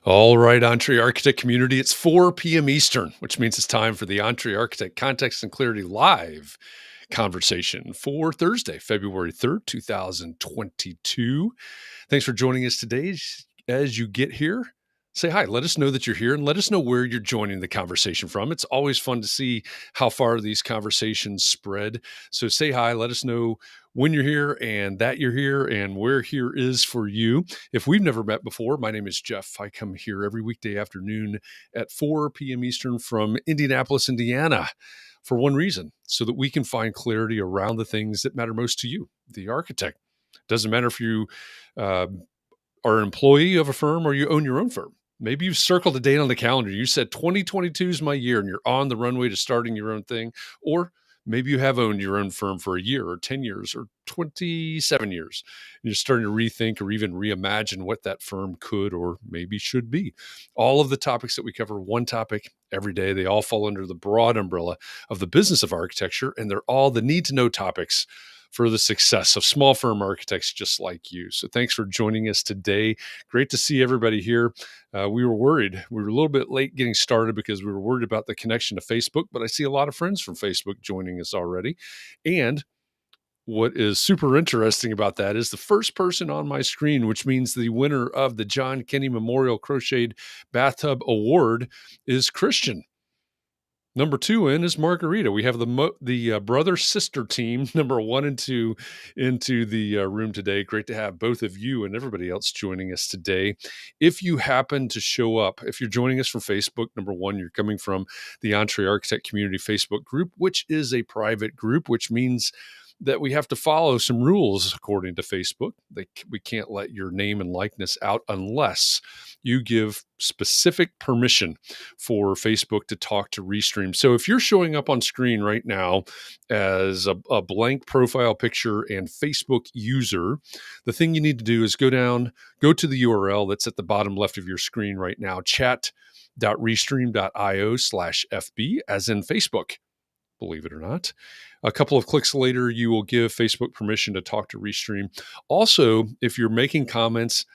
All right, Entree Architect community, it's 4 p.m. Eastern, which means it's time for the Entree Architect Context and Clarity Live conversation for Thursday, February 3rd, 2022. Thanks for joining us today. As you get here, say hi. Let us know that you're here and let us know where you're joining the conversation from. It's always fun to see how far these conversations spread. So say hi. Let us know when you're here and that you're here and where here is for you. If we've never met before, my name is Jeff. I come here every weekday afternoon at 4 p.m. Eastern from Indianapolis, Indiana, for one reason, so that we can find clarity around the things that matter most to you, the architect. Doesn't matter if you are an employee of a firm or you own your own firm. Maybe you've circled a date on the calendar. You said 2022 is my year and you're on the runway to starting your own thing. Or maybe you have owned your own firm for a year or 10 years or 27 years. And you're starting to rethink or even reimagine what that firm could or maybe should be. All of the topics that we cover, one topic every day, they all fall under the broad umbrella of the business of architecture, and they're all the need to know topics for the success of small firm architects just like you. So thanks for joining us today. Great to see everybody here. We were worried. We were a little bit late getting started because we were worried about the connection to Facebook, but I see a lot of friends from Facebook joining us already. And what is super interesting about that is the first person on my screen, which means the winner of the John Kenny Memorial Crocheted Bathtub Award, is Christian. Number 2 in is Margarita. We have the brother-sister team, number 1 and 2, into the room today. Great to have both of you and everybody else joining us today. If you happen to show up, if you're joining us from Facebook, number 1, you're coming from the Entree Architect Community Facebook group, which is a private group, which means that we have to follow some rules according to Facebook. We can't let your name and likeness out unless you give specific permission for Facebook to talk to Restream. So if you're showing up on screen right now as a blank profile picture and Facebook user, the thing you need to do is go to the URL that's at the bottom left of your screen right now, chat.restream.io/FB, as in Facebook. Believe it or not. A couple of clicks later, you will give Facebook permission to talk to Restream. Also, if you're making comments,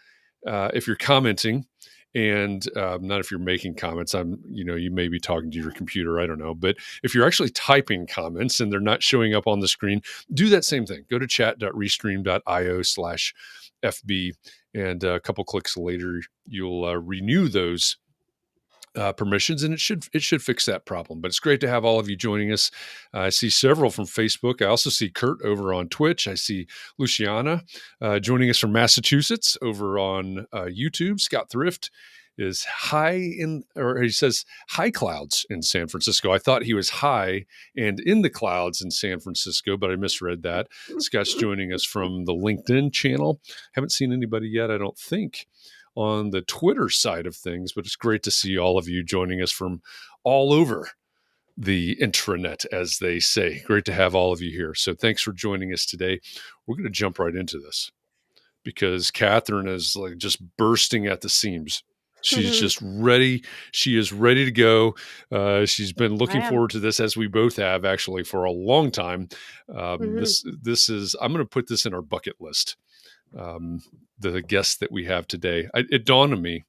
if you're commenting, and not if you're making comments, you may be talking to your computer, I don't know. But if you're actually typing comments and they're not showing up on the screen, do that same thing. Go to chat.restream.io/FB, and a couple clicks later, you'll renew those permissions, and it should fix that problem. But it's great to have all of you joining us. I see several from Facebook. I also see Kurt over on Twitch. I see Luciana joining us from Massachusetts over on YouTube. Scott Thrift is he says high clouds in San Francisco. I thought he was high and in the clouds in San Francisco, but I misread that. Scott's joining us from the LinkedIn channel. Haven't seen anybody yet, I don't think, on the Twitter side of things, but it's great to see all of you joining us from all over the intranet, as they say. Great to have all of you here. So thanks for joining us today. We're going to jump right into this because Katharine is like just bursting at the seams. She's just ready. She is ready to go. She's been looking forward to this, as we both have actually for a long time. This is, I'm going to put this in our bucket list. The guest that we have today. It dawned on me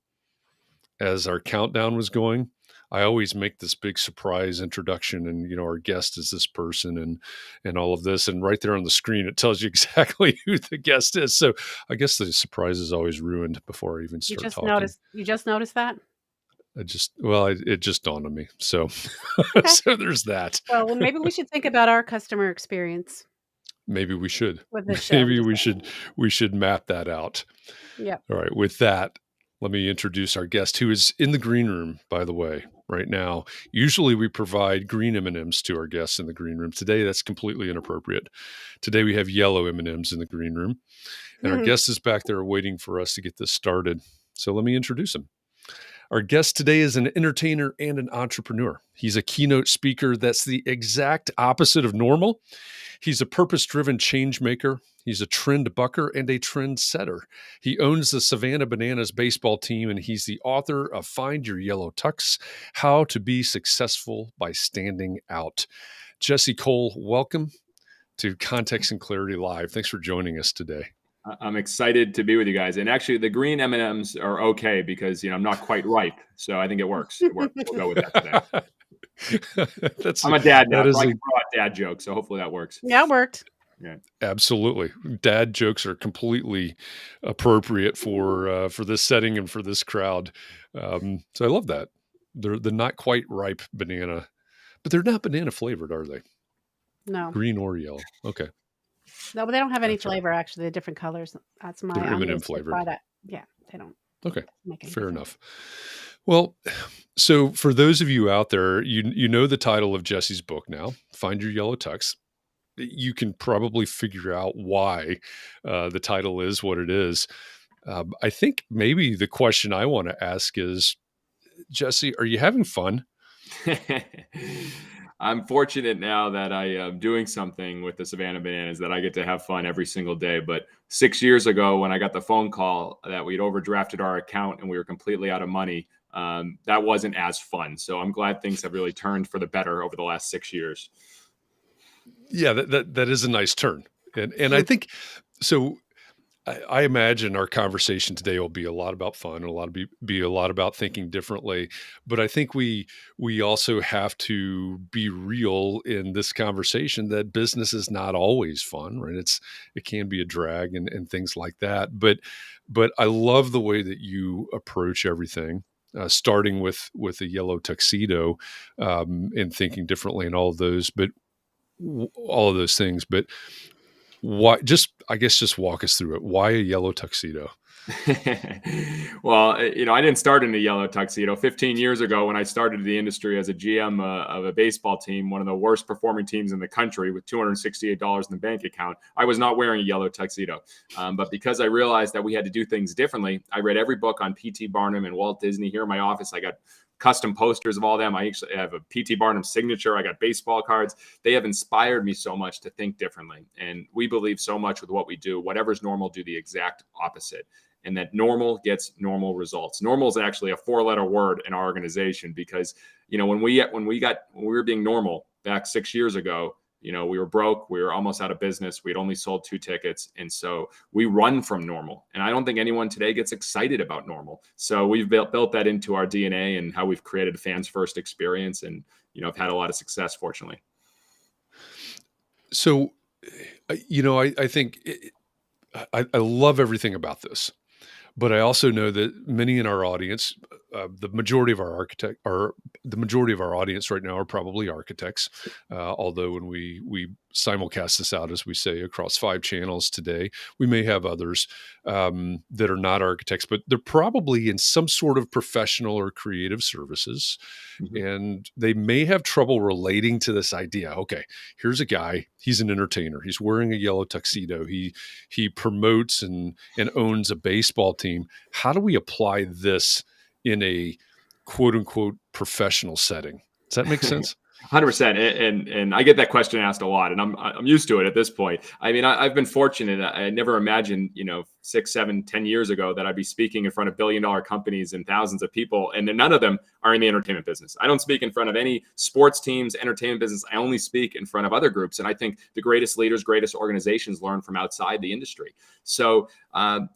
as our countdown was going. I always make this big surprise introduction, and our guest is this person, and all of this, and right there on the screen it tells you exactly who the guest is. So I guess the surprise is always ruined before I even start talking. You just noticed that? It just dawned on me. So Okay. So there's that. Well, maybe we should think about our customer experience. Maybe we should. With this show. Maybe we should map that out. Yeah. All right. With that, let me introduce our guest, who is in the green room, by the way, right now. Usually we provide green M&Ms to our guests in the green room. Today, that's completely inappropriate. Today, we have yellow M&Ms in the green room. And our guest is back there waiting for us to get this started. So let me introduce him. Our guest today is an entertainer and an entrepreneur. He's a keynote speaker that's the exact opposite of normal. He's a purpose-driven change maker. He's a trend bucker and a trend setter. He owns the Savannah Bananas baseball team, and he's the author of Find Your Yellow Tux, How to Be Successful by Standing Out. Jesse Cole, welcome to Context and Clarity Live. Thanks for joining us today. I'm excited to be with you guys. And actually, the green M&Ms are okay because I'm not quite ripe, so I think it works. It works. We'll go with that today. I'm a dad now, so I can throw out dad jokes. So hopefully that works. Yeah, it worked. Yeah, absolutely. Dad jokes are completely appropriate for this setting and for this crowd. So I love that. They're the not quite ripe banana, but they're not banana flavored, are they? No. Green or yellow. Okay. No, but they don't have any flavor, actually. They're different colors. That's my They're M&M flavored. by that. Yeah, they don't. Okay. Make any Fair difference. enough. Well, so for those of you out there, you know the title of Jesse's book now, Find Your Yellow Tux. You can probably figure out why the title is what it is. I think maybe the question I want to ask is, Jesse, are you having fun? I'm fortunate now that I am doing something with the Savannah Bananas that I get to have fun every single day. But 6 years ago, when I got the phone call that we'd overdrafted our account and we were completely out of money, that wasn't as fun. So I'm glad things have really turned for the better over the last 6 years. Yeah, that is a nice turn. And I think so. I imagine our conversation today will be a lot about fun and be a lot about thinking differently. But I think we also have to be real in this conversation that business is not always fun, right? It can be a drag and things like that. But I love the way that you approach everything, starting with a yellow tuxedo, and thinking differently and all of those. But all of those things. But why? I guess just walk us through it. Why a yellow tuxedo? Well, I didn't start in a yellow tuxedo. 15 years ago, when I started the industry as a GM of a baseball team, one of the worst performing teams in the country with $268 in the bank account, I was not wearing a yellow tuxedo. But because I realized that we had to do things differently, I read every book on P.T. Barnum and Walt Disney. Here in my office, I got custom posters of all them. I actually have a P.T. Barnum signature. I got baseball cards. They have inspired me so much to think differently. And we believe so much with what we do. Whatever's normal, do the exact opposite. And that normal gets normal results. Normal is actually a 4-letter word in our organization because, when we were being normal back 6 years ago, we were broke. We were almost out of business. We'd only sold 2 tickets. And so we run from normal. And I don't think anyone today gets excited about normal. So we've built that into our DNA and how we've created a fans first experience. And, I've had a lot of success, fortunately. So, I think I love everything about this. But I also know that many in our audience, the majority of our audience right now are probably architects. Although when we simulcast this out, as we say, across 5 channels today, we may have others that are not architects, but they're probably in some sort of professional or creative services. Mm-hmm. And they may have trouble relating to this idea. Okay, here's a guy, he's an entertainer. He's wearing a yellow tuxedo. He promotes and owns a baseball team. How do we apply this in a quote unquote professional setting? Does that make sense? 100%. And I get that question asked a lot, and I'm used to it at this point. I mean, I've been fortunate. I never imagined, 6, 7, 10 years ago that I'd be speaking in front of billion-dollar companies and thousands of people, and none of them are in the entertainment business. I don't speak in front of any sports teams, entertainment business. I only speak in front of other groups. And I think the greatest leaders, greatest organizations learn from outside the industry. So, how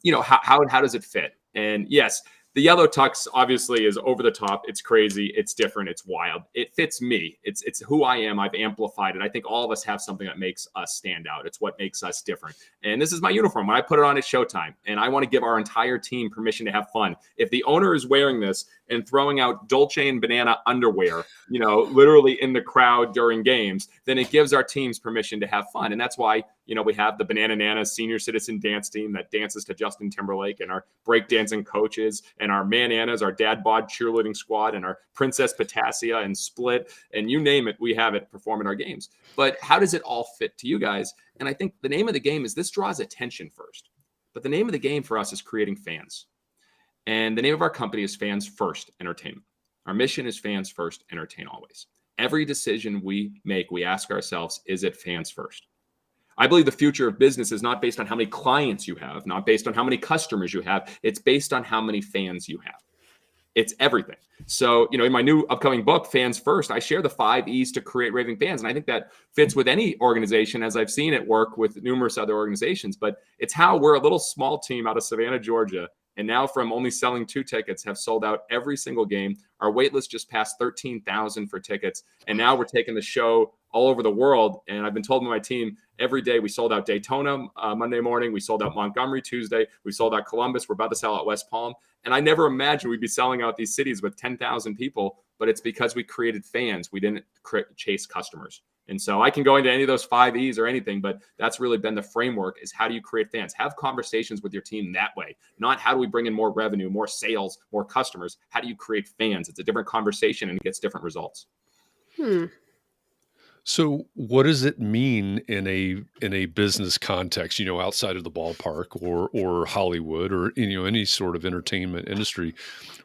does it fit? And yes, the yellow tux obviously is over the top. It's crazy. It's different. It's wild. It fits me. It's who I am. I've amplified it. I think all of us have something that makes us stand out. It's what makes us different. And this is my uniform. When I put it on, it's showtime. And I want to give our entire team permission to have fun. If the owner is wearing this and throwing out Dolce & Banana underwear, literally in the crowd during games, then it gives our teams permission to have fun. And that's why, we have the Banana Nanas senior citizen dance team that dances to Justin Timberlake, and our breakdancing coaches, and our Mananas, our dad bod cheerleading squad, and our Princess Potassia and Split, and you name it, we have it perform in our games. But how does it all fit to you guys? And I think the name of the game is this draws attention first. But the name of the game for us is creating fans. And the name of our company is Fans First Entertainment. Our mission is fans first, entertain always. Every decision we make, we ask ourselves, is it fans first? I believe the future of business is not based on how many clients you have, not based on how many customers you have. It's based on how many fans you have. It's everything. So, in my new upcoming book, Fans First, I share the 5 E's to create raving fans. And I think that fits with any organization, as I've seen it work with numerous other organizations. But it's how we're a little small team out of Savannah, Georgia. And now from only selling 2 tickets, have sold out every single game. Our wait list just passed 13,000 for tickets. And now we're taking the show all over the world. And I've been told by my team, every day we sold out Daytona Monday morning. We sold out Montgomery Tuesday. We sold out Columbus. We're about to sell out West Palm. And I never imagined we'd be selling out these cities with 10,000 people, but it's because we created fans. We didn't chase customers. And so I can go into any of those 5 E's or anything, but that's really been the framework, is how do you create fans? Have conversations with your team that way, not how do we bring in more revenue, more sales, more customers. How do you create fans? It's a different conversation and it gets different results. So what does it mean in a business context, outside of the ballpark or Hollywood or, any sort of entertainment industry?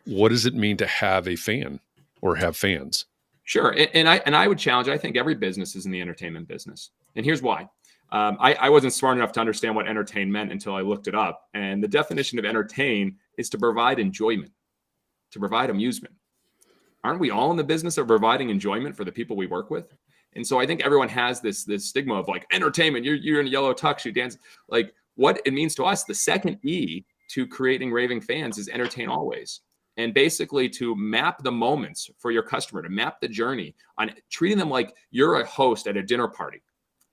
What does it mean to have a fan or have fans? Sure. And I would challenge, I think every business is in the entertainment business. And here's why. I wasn't smart enough to understand what entertain meant until I looked it up. And the definition of entertain is to provide enjoyment, to provide amusement. Aren't we all in the business of providing enjoyment for the people we work with? And so I think everyone has this stigma of like entertainment. You're in a yellow tux, you dance. Like what it means to us, the second E to creating raving fans is entertain always. And basically to map the moments for your customer, to map the journey on treating them like you're a host at a dinner party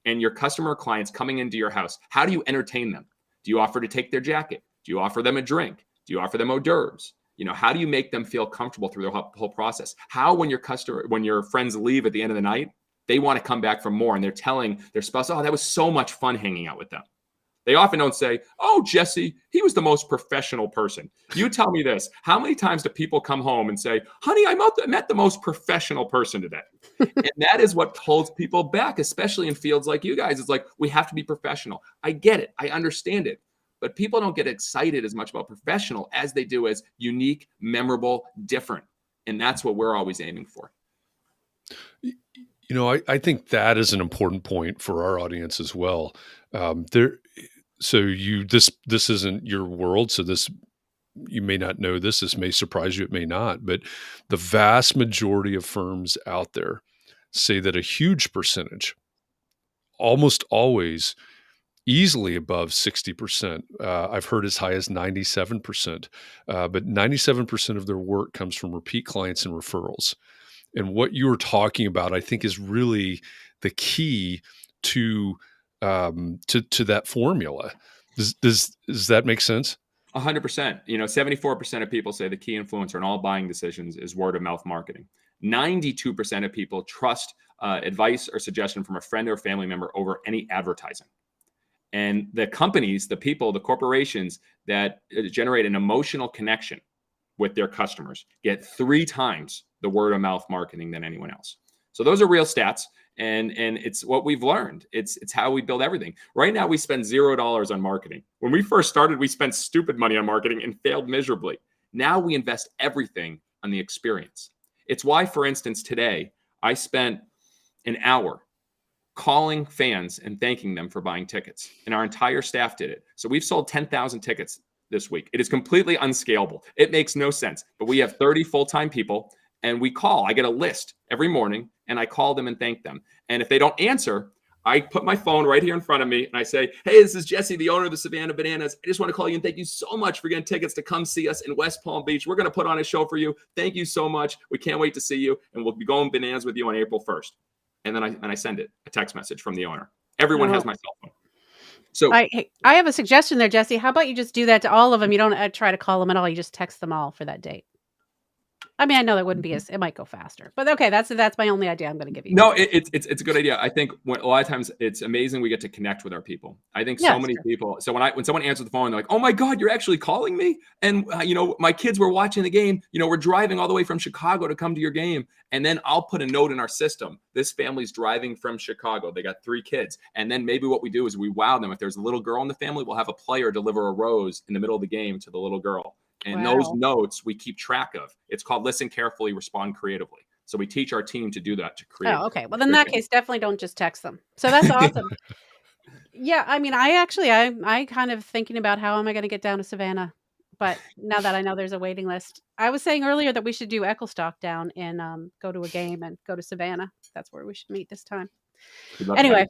and your customer or clients coming into your house. How do you entertain them? Do you offer to take their jacket? Do you offer them a drink? Do you offer them hors d'oeuvres? How do you make them feel comfortable through the whole process? How, when your friends leave at the end of the night, they want to come back for more and they're telling their spouse, oh, that was so much fun hanging out with them. They often don't say, oh, Jesse, he was the most professional person. You tell me this. How many times do people come home and say, honey, I met the most professional person today? And that is what holds people back, especially in fields like you guys. It's like, we have to be professional. I get it. I understand it. But people don't get excited as much about professional as they do as unique, memorable, different. And that's what we're always aiming for. I think that is an important point for our audience as well. This isn't your world, so you may not know this. This may surprise you. It may not. But the vast majority of firms out there say that a huge percentage, almost always, easily above 60%. I've heard as high as 97%. But 97% of their work comes from repeat clients and referrals. And what you were talking about, I think, is really the key to that formula. Does that make sense? 100%. 74% of people say the key influencer in all buying decisions is word of mouth marketing. 92% of people trust advice or suggestion from a friend or family member over any advertising. And the companies, the people, the corporations that generate an emotional connection with their customers get 3 times the word of mouth marketing than anyone else. So those are real stats. And it's what we've learned. It's how we build everything. Right now, we spend $0 on marketing. When we first started, we spent stupid money on marketing and failed miserably. Now we invest everything on the experience. It's why, for instance, today, I spent an hour calling fans and thanking them for buying tickets. And our entire staff did it. So we've sold 10,000 tickets this week. It is completely unscalable. It makes no sense. But we have 30 full-time people. And we call. I get a list every morning, and I call them and thank them. And if they don't answer, I put my phone right here in front of me, and I say, hey, this is Jesse, the owner of the Savannah Bananas. I just want to call you and thank you so much for getting tickets to come see us in West Palm Beach. We're going to put on a show for you. Thank you so much. We can't wait to see you, and we'll be going bananas with you on April 1st. And then I send it, a text message from the owner. Everyone has my cell phone. So I have a suggestion there, Jesse. How about you just do that to all of them? You don't try to call them at all. You just text them all for that date. I mean, I know that wouldn't be it might go faster, but okay, that's my only idea I'm going to give you. No, it's a good idea. I think a lot of times it's amazing we get to connect with our people. I think so many people. So when someone answers the phone, they're like, "Oh my God, you're actually calling me!" And my kids were watching the game. We're driving all the way from Chicago to come to your game, and then I'll put a note in our system. This family's driving from Chicago. They got 3 kids, and then maybe what we do is we wow them. If there's a little girl in the family, we'll have a player deliver a rose in the middle of the game to the little girl. And those notes we keep track of. It's called listen carefully, respond creatively. So we teach our team to do that, to create. Oh, okay. Well, in that case, definitely don't just text them. So that's awesome. Yeah. I mean, I kind of thinking about how am I going to get down to Savannah But now that I know there's a waiting list, I was saying earlier that we should do Echols Stock down and go to a game and go to Savannah. That's where we should meet this time. We'd love to have Anyway,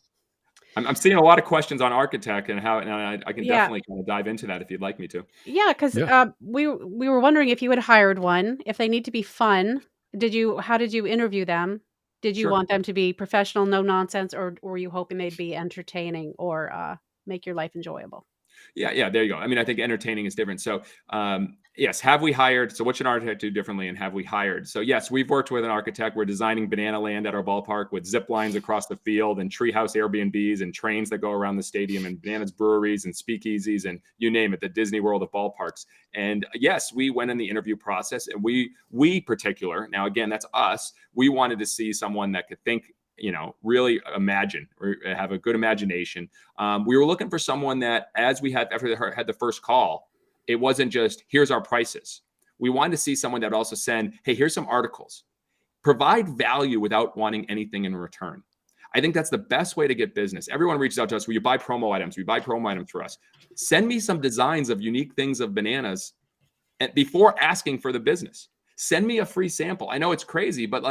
you. I'm seeing a lot of questions on architect and how, and I can yeah, definitely kind of dive into that if you'd like me to. yeah, because Yeah. we were wondering if you had hired one, if they need to be fun. How did you interview them? Did you Sure. want them to be professional, no nonsense, or were you hoping they'd be entertaining or make your life enjoyable? Yeah, there you go. I mean, I think entertaining is different. So, yes, have we hired? So, what should an architect do differently? And have we hired? So, yes, we've worked with an architect. We're designing banana land at our ballpark with zip lines across the field and treehouse Airbnbs and trains that go around the stadium and bananas breweries and speakeasies and you name it, the Disney World of ballparks. And yes, we went in the interview process and we particular, now again, that's us. We wanted to see someone that could think, really imagine or have a good imagination. We were looking for someone that, as we had the first call, it wasn't just here's our prices. We wanted to see someone that would also send, hey, here's some articles, provide value without wanting anything in return. I think that's the best way to get business. Everyone reaches out to us. Will you buy promo items? We buy promo items for us. Send me some designs of unique things of bananas before asking for the business. Send me a free sample. I know it's crazy, but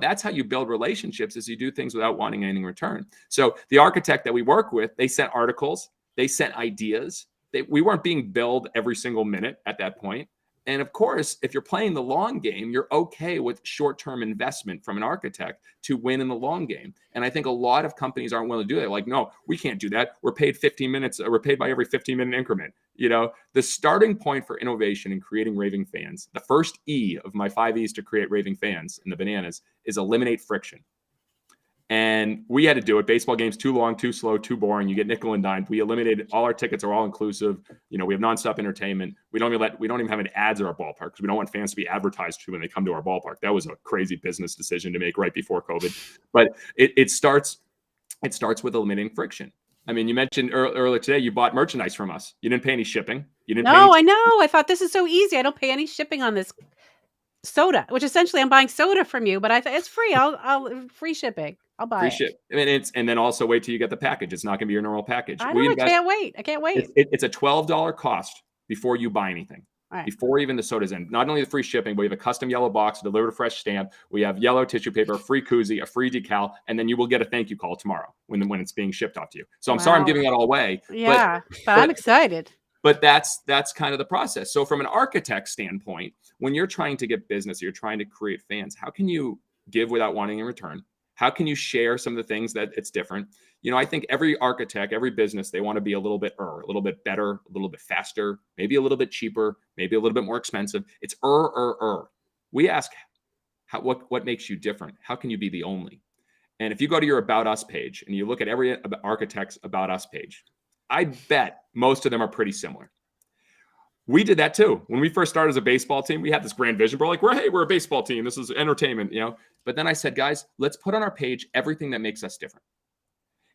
that's how you build relationships is you do things without wanting anything in return. So the architect that we work with, they sent articles, they sent ideas. We weren't being billed every single minute at that point. And of course, if you're playing the long game, you're okay with short-term investment from an architect to win in the long game. And I think a lot of companies aren't willing to do that. Like, no, we can't do that. We're paid 15 minutes. We're paid by every 15-minute increment. The starting point for innovation and creating raving fans, the first E of my 5 E's to create raving fans in the bananas is eliminate friction. And we had to do it. Baseball games too long, too slow, too boring. You get nickel and dime. We eliminated all our tickets are all inclusive. We have nonstop entertainment. We don't even have any ads at our ballpark because we don't want fans to be advertised to when they come to our ballpark. That was a crazy business decision to make right before COVID. But it starts with eliminating friction. I mean, you mentioned earlier today you bought merchandise from us. You didn't pay any shipping. No, I know. I thought this is so easy. I don't pay any shipping on this soda, which essentially I'm buying soda from you, but I thought it's free. I'll free shipping. I'll buy it. Ship. I mean, and then also wait till you get the package. It's not going to be your normal package. I know. I can't wait. It's a $12 cost before you buy anything. Right. Before even the soda's in. Not only the free shipping, but we have a custom yellow box, delivered a fresh stamp. We have yellow tissue paper, a free koozie, a free decal, and then you will get a thank you call tomorrow when it's being shipped off to you. So I'm sorry I'm giving that all away. Yeah, but I'm excited. But that's kind of the process. So from an architect standpoint, when you're trying to get business, you're trying to create fans, how can you give without wanting in return? How can you share some of the things that it's different? I think every architect, every business, they want to be a little bit better, a little bit faster, maybe a little bit cheaper, maybe a little bit more expensive. It's We ask, what makes you different? How can you be the only? And if you go to your About Us page and you look at every architect's About Us page, I bet most of them are pretty similar. We did that too. When we first started as a baseball team, we had this grand vision. We're like, we're a baseball team. This is entertainment, But then I said, guys, let's put on our page everything that makes us different.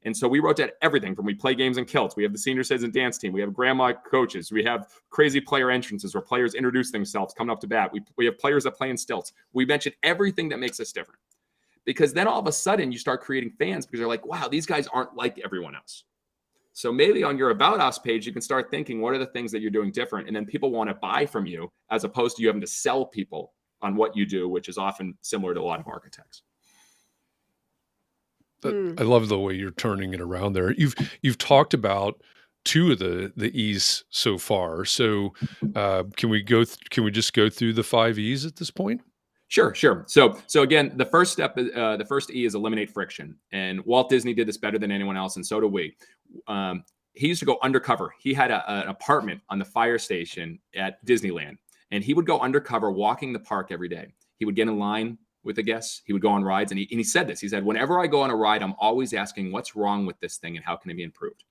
And so we wrote down everything from we play games in kilts. We have the senior citizen dance team. We have grandma coaches. We have crazy player entrances where players introduce themselves coming up to bat. We have players that play in stilts. We mentioned everything that makes us different. Because then all of a sudden you start creating fans because they're like, wow, these guys aren't like everyone else. So maybe on your About Us page, you can start thinking, what are the things that you're doing different? And then people want to buy from you as opposed to you having to sell people on what you do, which is often similar to a lot of architects. I love the way you're turning it around there. You've talked about two of the E's so far. So can we just go through the 5 E's at this point? Sure. So again, the first step, the first E is eliminate friction. And Walt Disney did this better than anyone else, and so do we. He used to go undercover. He had an apartment on the fire station at Disneyland, and he would go undercover walking the park every day. He would get in line with the guests. He would go on rides, and he said this. He said, whenever I go on a ride, I'm always asking what's wrong with this thing and how can it be improved?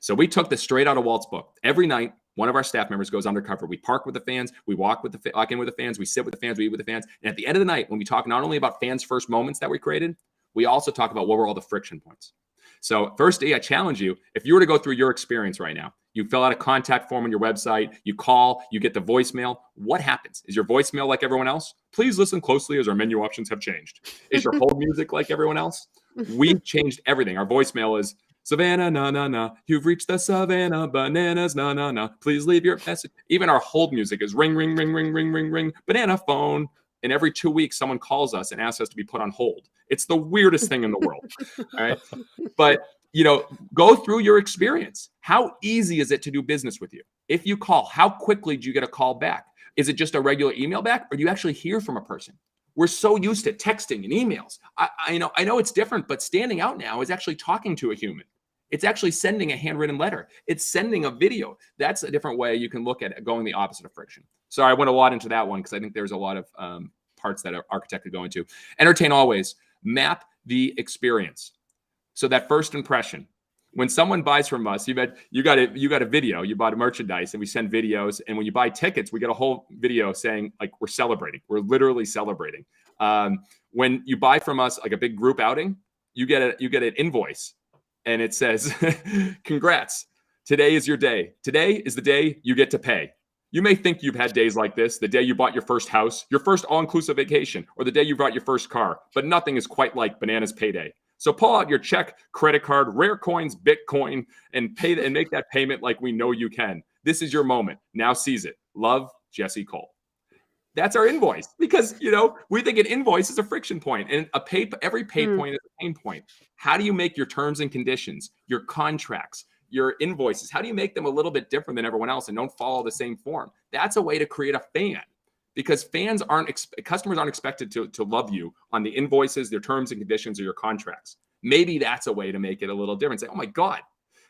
So we took this straight out of Walt's book. Every night, one of our staff members goes undercover. We park with the fans. We walk in with the fans. We sit with the fans. We eat with the fans. And at the end of the night, when we talk not only about fans' first moments that we created, we also talk about what were all the friction points. So first, I challenge you, if you were to go through your experience right now, you fill out a contact form on your website, you call, you get the voicemail. What happens? Is your voicemail like everyone else? Please listen closely as our menu options have changed. Is your hold music like everyone else? We've changed everything. Our voicemail is Savannah, na, na, na. You've reached the Savannah Bananas, na, na, na. Please leave your message. Even our hold music is ring, ring, ring, ring, ring, ring, ring. Banana phone. And every 2 weeks, someone calls us and asks us to be put on hold. It's the weirdest thing in the world. All right. But, go through your experience. How easy is it to do business with you? If you call, how quickly do you get a call back? Is it just a regular email back, or do you actually hear from a person? We're so used to texting and emails. I know it's different, but standing out now is actually talking to a human. It's actually sending a handwritten letter. It's sending a video. That's a different way you can look at it, going the opposite of friction. Sorry, I went a lot into that one because I think there's a lot of parts that an architect could go into. Entertain always. Map the experience. So that first impression. When someone buys from us, you got a video, you bought a merchandise, and we send videos. And when you buy tickets, we get a whole video saying like we're celebrating. We're literally celebrating. When you buy from us like a big group outing, you get an invoice, and it says, "Congrats! Today is your day. Today is the day you get to pay." You may think you've had days like this, the day you bought your first house, your first all-inclusive vacation, or the day you bought your first car, but nothing is quite like Bananas Payday. So pull out your check, credit card, rare coins, Bitcoin, and make that payment like we know you can. This is your moment. Now seize it. Love, Jesse Cole. That's our invoice because, we think an invoice is a friction point, and every pay point is a pain point. How do you make your terms and conditions, your contracts, your invoices, how do you make them a little bit different than everyone else and don't follow the same form? That's a way to create a fan. Because customers aren't expected to love you on the invoices, their terms and conditions, or your contracts. Maybe that's a way to make it a little different. Say, oh my God.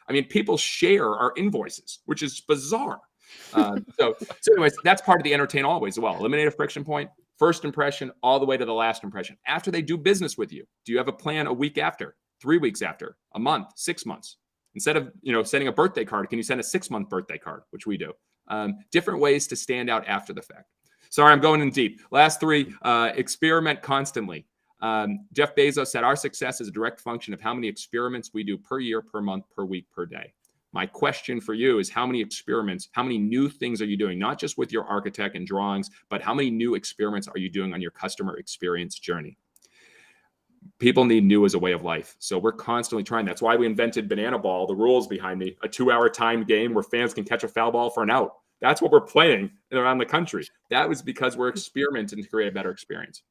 I mean, people share our invoices, which is bizarre. So anyways, that's part of the entertain always as well. Eliminate a friction point, first impression, all the way to the last impression. After they do business with you, do you have a plan a week after, 3 weeks after, a month, 6 months? Instead of, sending a birthday card, can you send a 6-month birthday card, which we do? Different ways to stand out after the fact. Sorry, I'm going in deep. Last 3, experiment constantly. Jeff Bezos said our success is a direct function of how many experiments we do per year, per month, per week, per day. My question for you is how many experiments, how many new things are you doing, not just with your architect and drawings, but how many new experiments are you doing on your customer experience journey? People need new as a way of life. So we're constantly trying. That's why we invented Banana Ball, the rules behind me, a 2-hour timed game where fans can catch a foul ball for an out. That's what we're playing around the country. That was because we're experimenting to create a better experience.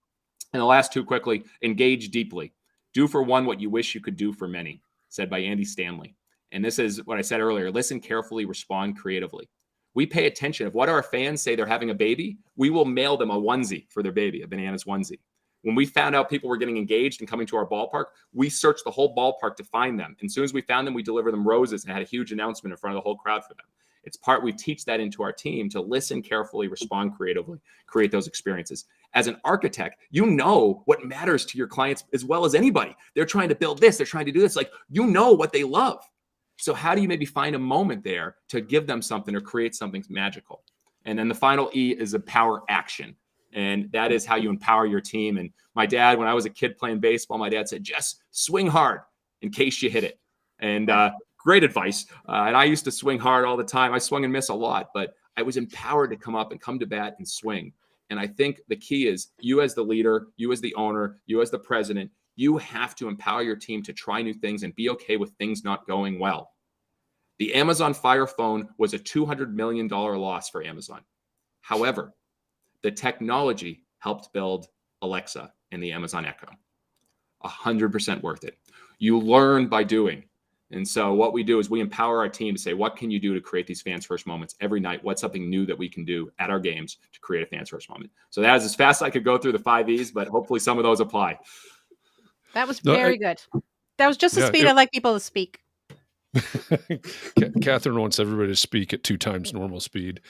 And the last 2 quickly, engage deeply. Do for one what you wish you could do for many, said by Andy Stanley. And this is what I said earlier, listen carefully, respond creatively. We pay attention. If one of our fans say they're having a baby, we will mail them a onesie for their baby, a Bananas onesie. When we found out people were getting engaged and coming to our ballpark, we searched the whole ballpark to find them. And as soon as we found them, we delivered them roses and had a huge announcement in front of the whole crowd for them. We teach that into our team to listen carefully, respond creatively, create those experiences. As an architect, you know what matters to your clients as well as anybody. They're trying to build this, they're trying to do this. Like, you know what they love. So how do you maybe find a moment there to give them something or create something magical? And then the final E is empower action. And that is how you empower your team. And my dad, when I was a kid playing baseball, my dad said, just swing hard in case you hit it. And great advice. And I used to swing hard all the time. I swung and miss a lot, but I was empowered to come up and come to bat and swing. And I think the key is you as the leader, you as the owner, you as the president, you have to empower your team to try new things and be okay with things not going well. The Amazon Fire Phone was a $200 million loss for Amazon. However, the technology helped build Alexa and the Amazon Echo. 100% worth it. You learn by doing. And so what we do is we empower our team to say, what can you do to create these fans first moments every night? What's something new that we can do at our games to create a fans first moment? So that is as fast as I could go through the 5 E's, but hopefully some of those apply. That was very good. That was just the speed I like people to speak. Katharine wants everybody to speak at 2 times normal speed.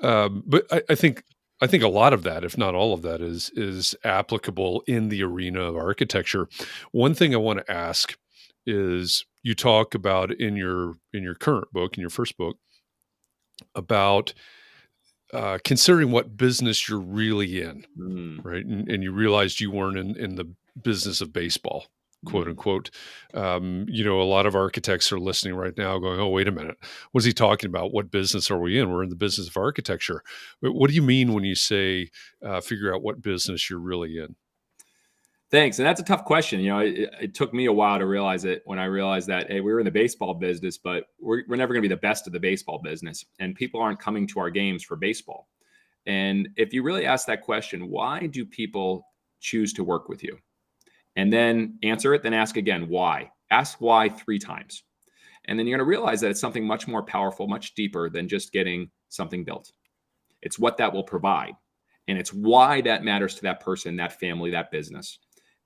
But I think a lot of that, if not all of that, is applicable in the arena of architecture. One thing I want to ask is you talk about in your current book, in your first book, about considering what business you're really in, right? And you realized you weren't in the business of baseball, quote unquote. A lot of architects are listening right now going, oh, wait a minute. What's he talking about? What business are we in? We're in the business of architecture. But what do you mean when you say figure out what business you're really in? Thanks. And that's a tough question. It took me a while to realize it when I realized that, hey, we're in the baseball business, but we're never going to be the best of the baseball business. And people aren't coming to our games for baseball. And if you really ask that question, why do people choose to work with you? And then answer it, then ask again, why? Ask why 3 times. And then you're going to realize that it's something much more powerful, much deeper than just getting something built. It's what that will provide. And it's why that matters to that person, that family, that business.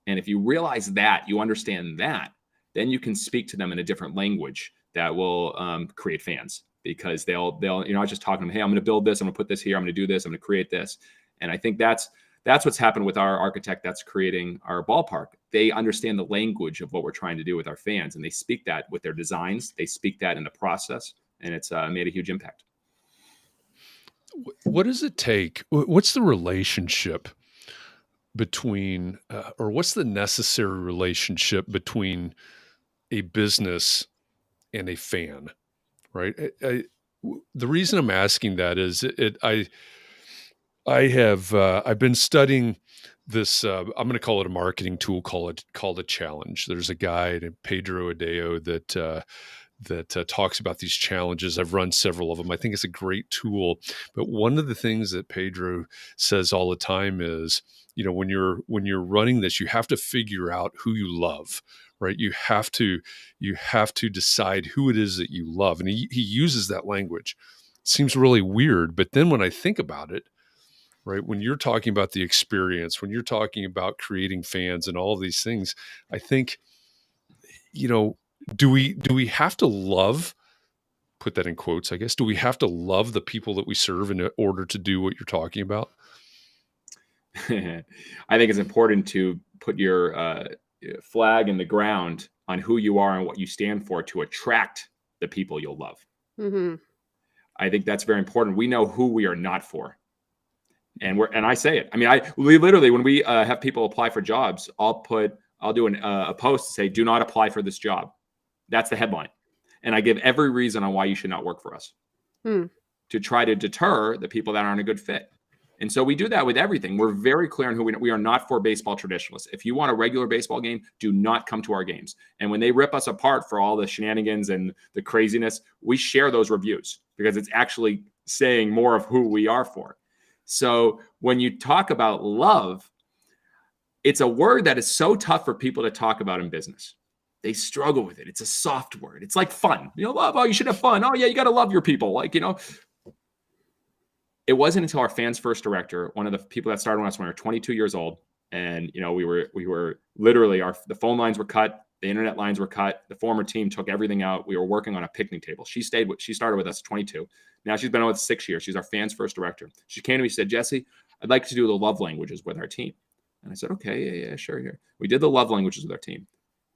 And if you realize that, you understand that, then you can speak to them in a different language that will create fans, because they'll you're not just talking to them, hey, I'm going to build this, I'm going to put this here, I'm going to do this, I'm going to create this. And I think that's what's happened with our architect that's creating our ballpark. They understand the language of what we're trying to do with our fans, and they speak that with their designs. They speak that in the process, and it's made a huge impact. What does it take? What's the relationship between, or what's the necessary relationship between a business and a fan, right? The reason I'm asking that is I've been studying this. I'm going to call it a marketing tool called a challenge. There's a guy named Pedro Adeo that talks about these challenges. I've run several of them. I think it's a great tool. But one of the things that Pedro says all the time is, when you're running this, you have to figure out who you love, right? You have to decide who it is that you love. And he uses that language. It seems really weird, but then when I think about it, right, when you're talking about the experience, when you're talking about creating fans and all of these things, I think, do we have to love, put that in quotes, I guess, do we have to love the people that we serve in order to do what you're talking about? I think it's important to put your flag in the ground on who you are and what you stand for to attract the people you'll love. Mm-hmm. I think that's very important. We know who we are not for. And I say it. I mean, we literally, when we have people apply for jobs, I'll do a post to say, do not apply for this job. That's the headline. And I give every reason on why you should not work for us to try to deter the people that aren't a good fit. And so we do that with everything. We're very clear on who we are not for baseball traditionalists. If you want a regular baseball game, do not come to our games. And when they rip us apart for all the shenanigans and the craziness, we share those reviews because it's actually saying more of who we are for. So when you talk about love, it's a word that is so tough for people to talk about in business. They struggle with it. It's a soft word. It's like fun. Love. Oh, you should have fun. Oh, yeah, you got to love your people. It wasn't until our fans first director, one of the people that started with us when we were 22 years old, and we were literally the phone lines were cut, the internet lines were cut, the former team took everything out. We were working on a picnic table. She started with us at 22. Now she's been with us 6 years. She's our fans first director. She came to me and said, Jesse, I'd like to do the love languages with our team. And I said, okay, yeah, sure. Here. We did the love languages with our team.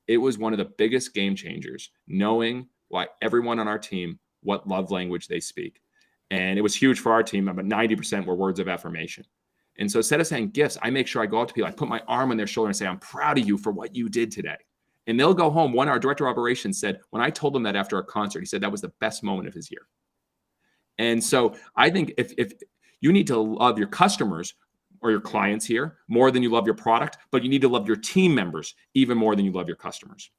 It was one of the biggest game changers, knowing why everyone on our team, what love language they speak. And it was huge for our team. About 90% were words of affirmation. And so instead of saying gifts, I make sure I go up to people, I put my arm on their shoulder and say, I'm proud of you for what you did today. And they'll go home. Our director of operations said, when I told him that after a concert, he said that was the best moment of his year. And so I think if you need to love your customers or your clients here more than you love your product, but you need to love your team members even more than you love your customers.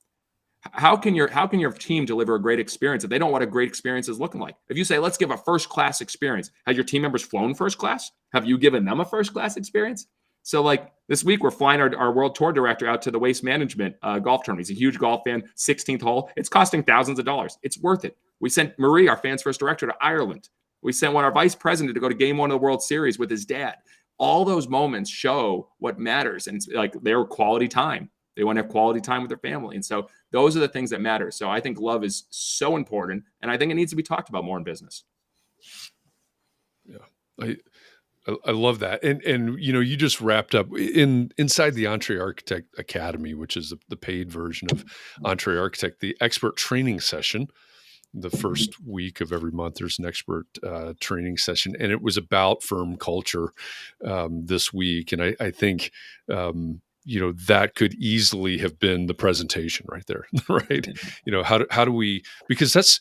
How can your team deliver a great experience if they don't know what a great experience is looking like? If you say, let's give a first class experience, have your team members flown first class? Have you given them a first class experience? So like this week, we're flying our world tour director out to the Waste Management golf tournament. He's a huge golf fan, 16th hole. It's costing thousands of dollars. It's worth it. We sent Marie, our fans first director, to Ireland. We sent our vice president to go to game 1 of the World Series with his dad. All those moments show what matters. And it's like their quality time. They want to have quality time with their family. And so those are the things that matter. So I think love is so important. And I think it needs to be talked about more in business. Yeah. I love that. And you just wrapped up inside the Entree Architect Academy, which is the paid version of Entree Architect, the expert training session. The first week of every month, there's an expert training session, and it was about firm culture this week. And I think, that could easily have been the presentation right there, right? How do we, because that's,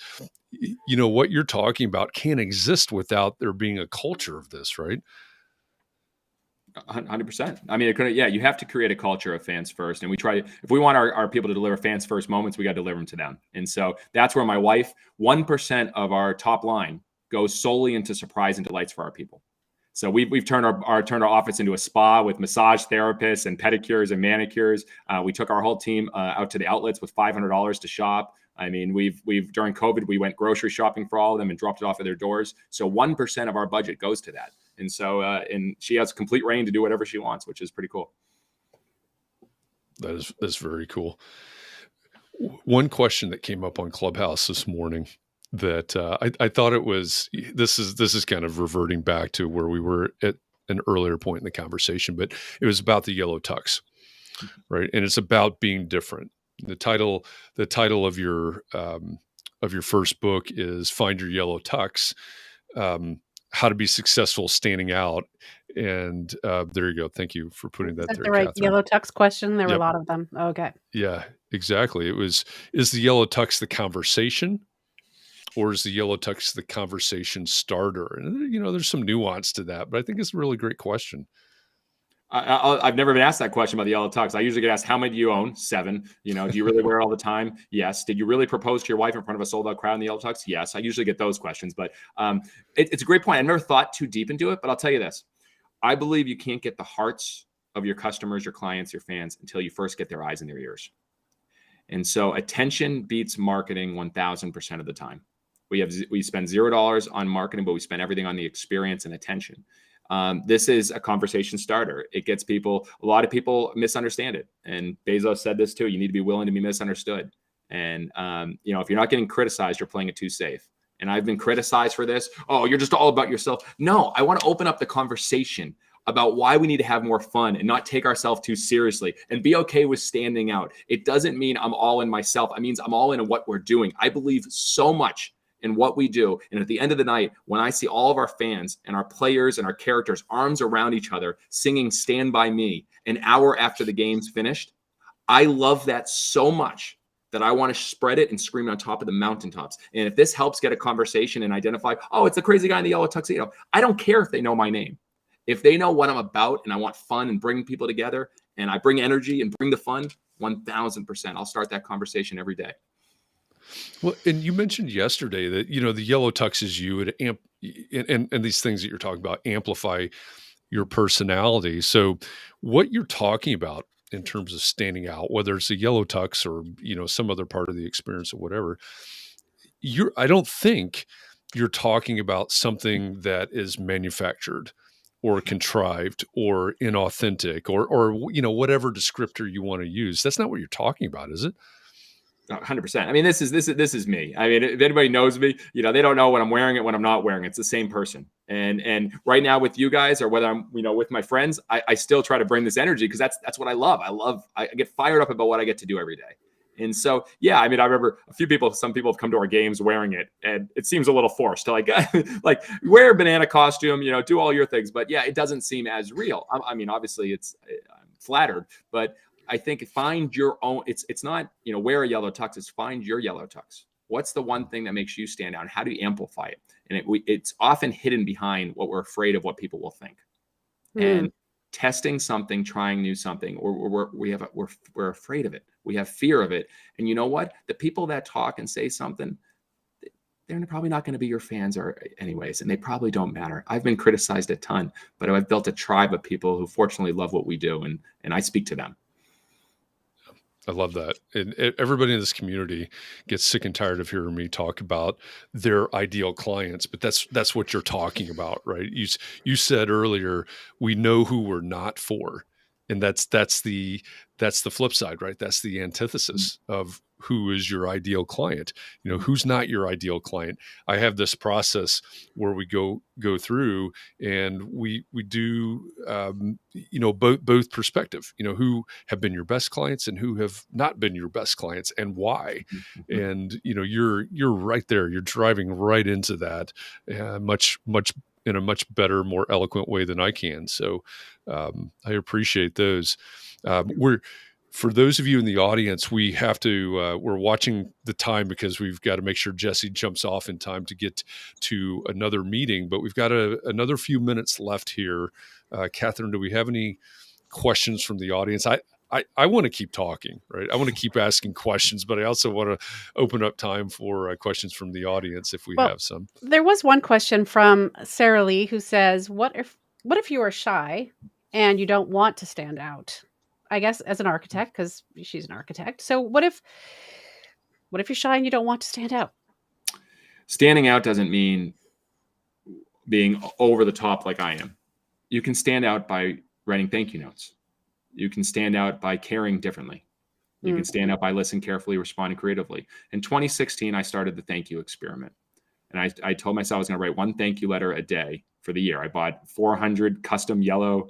what you're talking about can't exist without there being a culture of this, right? 100%. I mean, you have to create a culture of fans first. And we try to, if we want our people to deliver fans first moments, we got to deliver them to them. And so that's where my wife, 1% of our top line goes solely into surprise and delights for our people. So we've turned our office into a spa with massage therapists and pedicures and manicures. We took our whole team out to the outlets with $500 to shop. I mean, we've during COVID, we went grocery shopping for all of them and dropped it off at their doors. So 1% of our budget goes to that. And so, and she has complete reign to do whatever she wants, which is pretty cool. That's very cool. One question that came up on Clubhouse this morning that I thought it was, this is kind of reverting back to where we were at an earlier point in the conversation, but it was about the Yellow Tux, right? And it's about being different. The title of your first book is Find Your Yellow Tux. How to be successful standing out. And there you go. Thank you for putting that there, the right Katharine. Yellow Tux question? There were a lot of them. Okay. Yeah, exactly. Is the Yellow Tux the conversation, or is the Yellow Tux the conversation starter? And, there's some nuance to that, but I think it's a really great question. I've never been asked that question about the Yellow Tux. I usually get asked, how many do you own? 7. Do you really wear it all the time? Yes. Did you really propose to your wife in front of a sold out crowd in the Yellow Tux? Yes. I usually get those questions, but it's a great point. I never thought too deep into it, but I'll tell you this. I believe you can't get the hearts of your customers, your clients, your fans until you first get their eyes and their ears. And so attention beats marketing 1000% of the time. We spend $0 on marketing, but we spend everything on the experience and attention. This is a conversation starter. It gets a lot of people misunderstand it. And Bezos said this too, you need to be willing to be misunderstood. And, if you're not getting criticized, you're playing it too safe. And I've been criticized for this. Oh, you're just all about yourself. No, I want to open up the conversation about why we need to have more fun and not take ourselves too seriously and be okay with standing out. It doesn't mean I'm all in myself. It means I'm all in what we're doing. I believe so much in what we do. And at the end of the night, when I see all of our fans and our players and our characters arms around each other singing Stand By Me an hour after the game's finished, I love that so much that I want to spread it and scream it on top of the mountaintops. And if this helps get a conversation and identify, oh, it's the crazy guy in the yellow tuxedo, I don't care if they know my name. If they know what I'm about and I want fun and bring people together and I bring energy and bring the fun, 1000%, I'll start that conversation every day. Well, and you mentioned yesterday that, the Yellow Tux is you, and these things that you're talking about amplify your personality. So what you're talking about in terms of standing out, whether it's a Yellow Tux or, some other part of the experience or whatever, I don't think you're talking about something that is manufactured or contrived or inauthentic or whatever descriptor you want to use. That's not what you're talking about, is it? 100%. I mean, this is me. I mean, if anybody knows me, they don't know when I'm wearing it, when I'm not wearing it. It's the same person. And right now with you guys, or whether I'm, with my friends, I still try to bring this energy because that's what I love. I get fired up about what I get to do every day. And so, yeah, I mean, I remember some people have come to our games wearing it, and it seems a little forced to like wear a banana costume, do all your things. But yeah, it doesn't seem as real. I mean, obviously I'm flattered, but I think find your own, it's not, wear a yellow tux, it's find your yellow tux. What's the one thing that makes you stand out? And how do you amplify it? And it's often hidden behind what we're afraid of what people will think. And testing something, trying new something, or we're afraid of it. We have fear of it. And you know what? The people that talk and say something, they're probably not going to be your fans or anyways, and they probably don't matter. I've been criticized a ton, but I've built a tribe of people who fortunately love what we do, and I speak to them. I love that. And everybody in this community gets sick and tired of hearing me talk about their ideal clients, but that's what you're talking about, right? You said earlier, we know who we're not for. And that's the flip side, right? That's the antithesis of who is your ideal client. Who's not your ideal client. I have this process where we go through and we do, both perspective, who have been your best clients and who have not been your best clients and why. And, you're right there. You're driving right into that much in a much better, more eloquent way than I can. So I appreciate those. for those of you in the audience, we have to, we're watching the time because we've got to make sure Jesse jumps off in time to get to another meeting, but we've got another few minutes left here. Katharine, do we have any questions from the audience? I want to keep talking, right? I want to keep asking questions, but I also want to open up time for questions from the audience if we have some. There was one question from Sarah Lee who says, what if you are shy and you don't want to stand out? I guess as an architect, because she's an architect. So what if you're shy and you don't want to stand out? Standing out doesn't mean being over the top like I am. You can stand out by writing thank you notes. You can stand out by caring differently. You can stand out by listening carefully, responding creatively. In 2016, I started the thank you experiment. And I told myself I was going to write one thank you letter a day for the year. I bought 400 custom yellow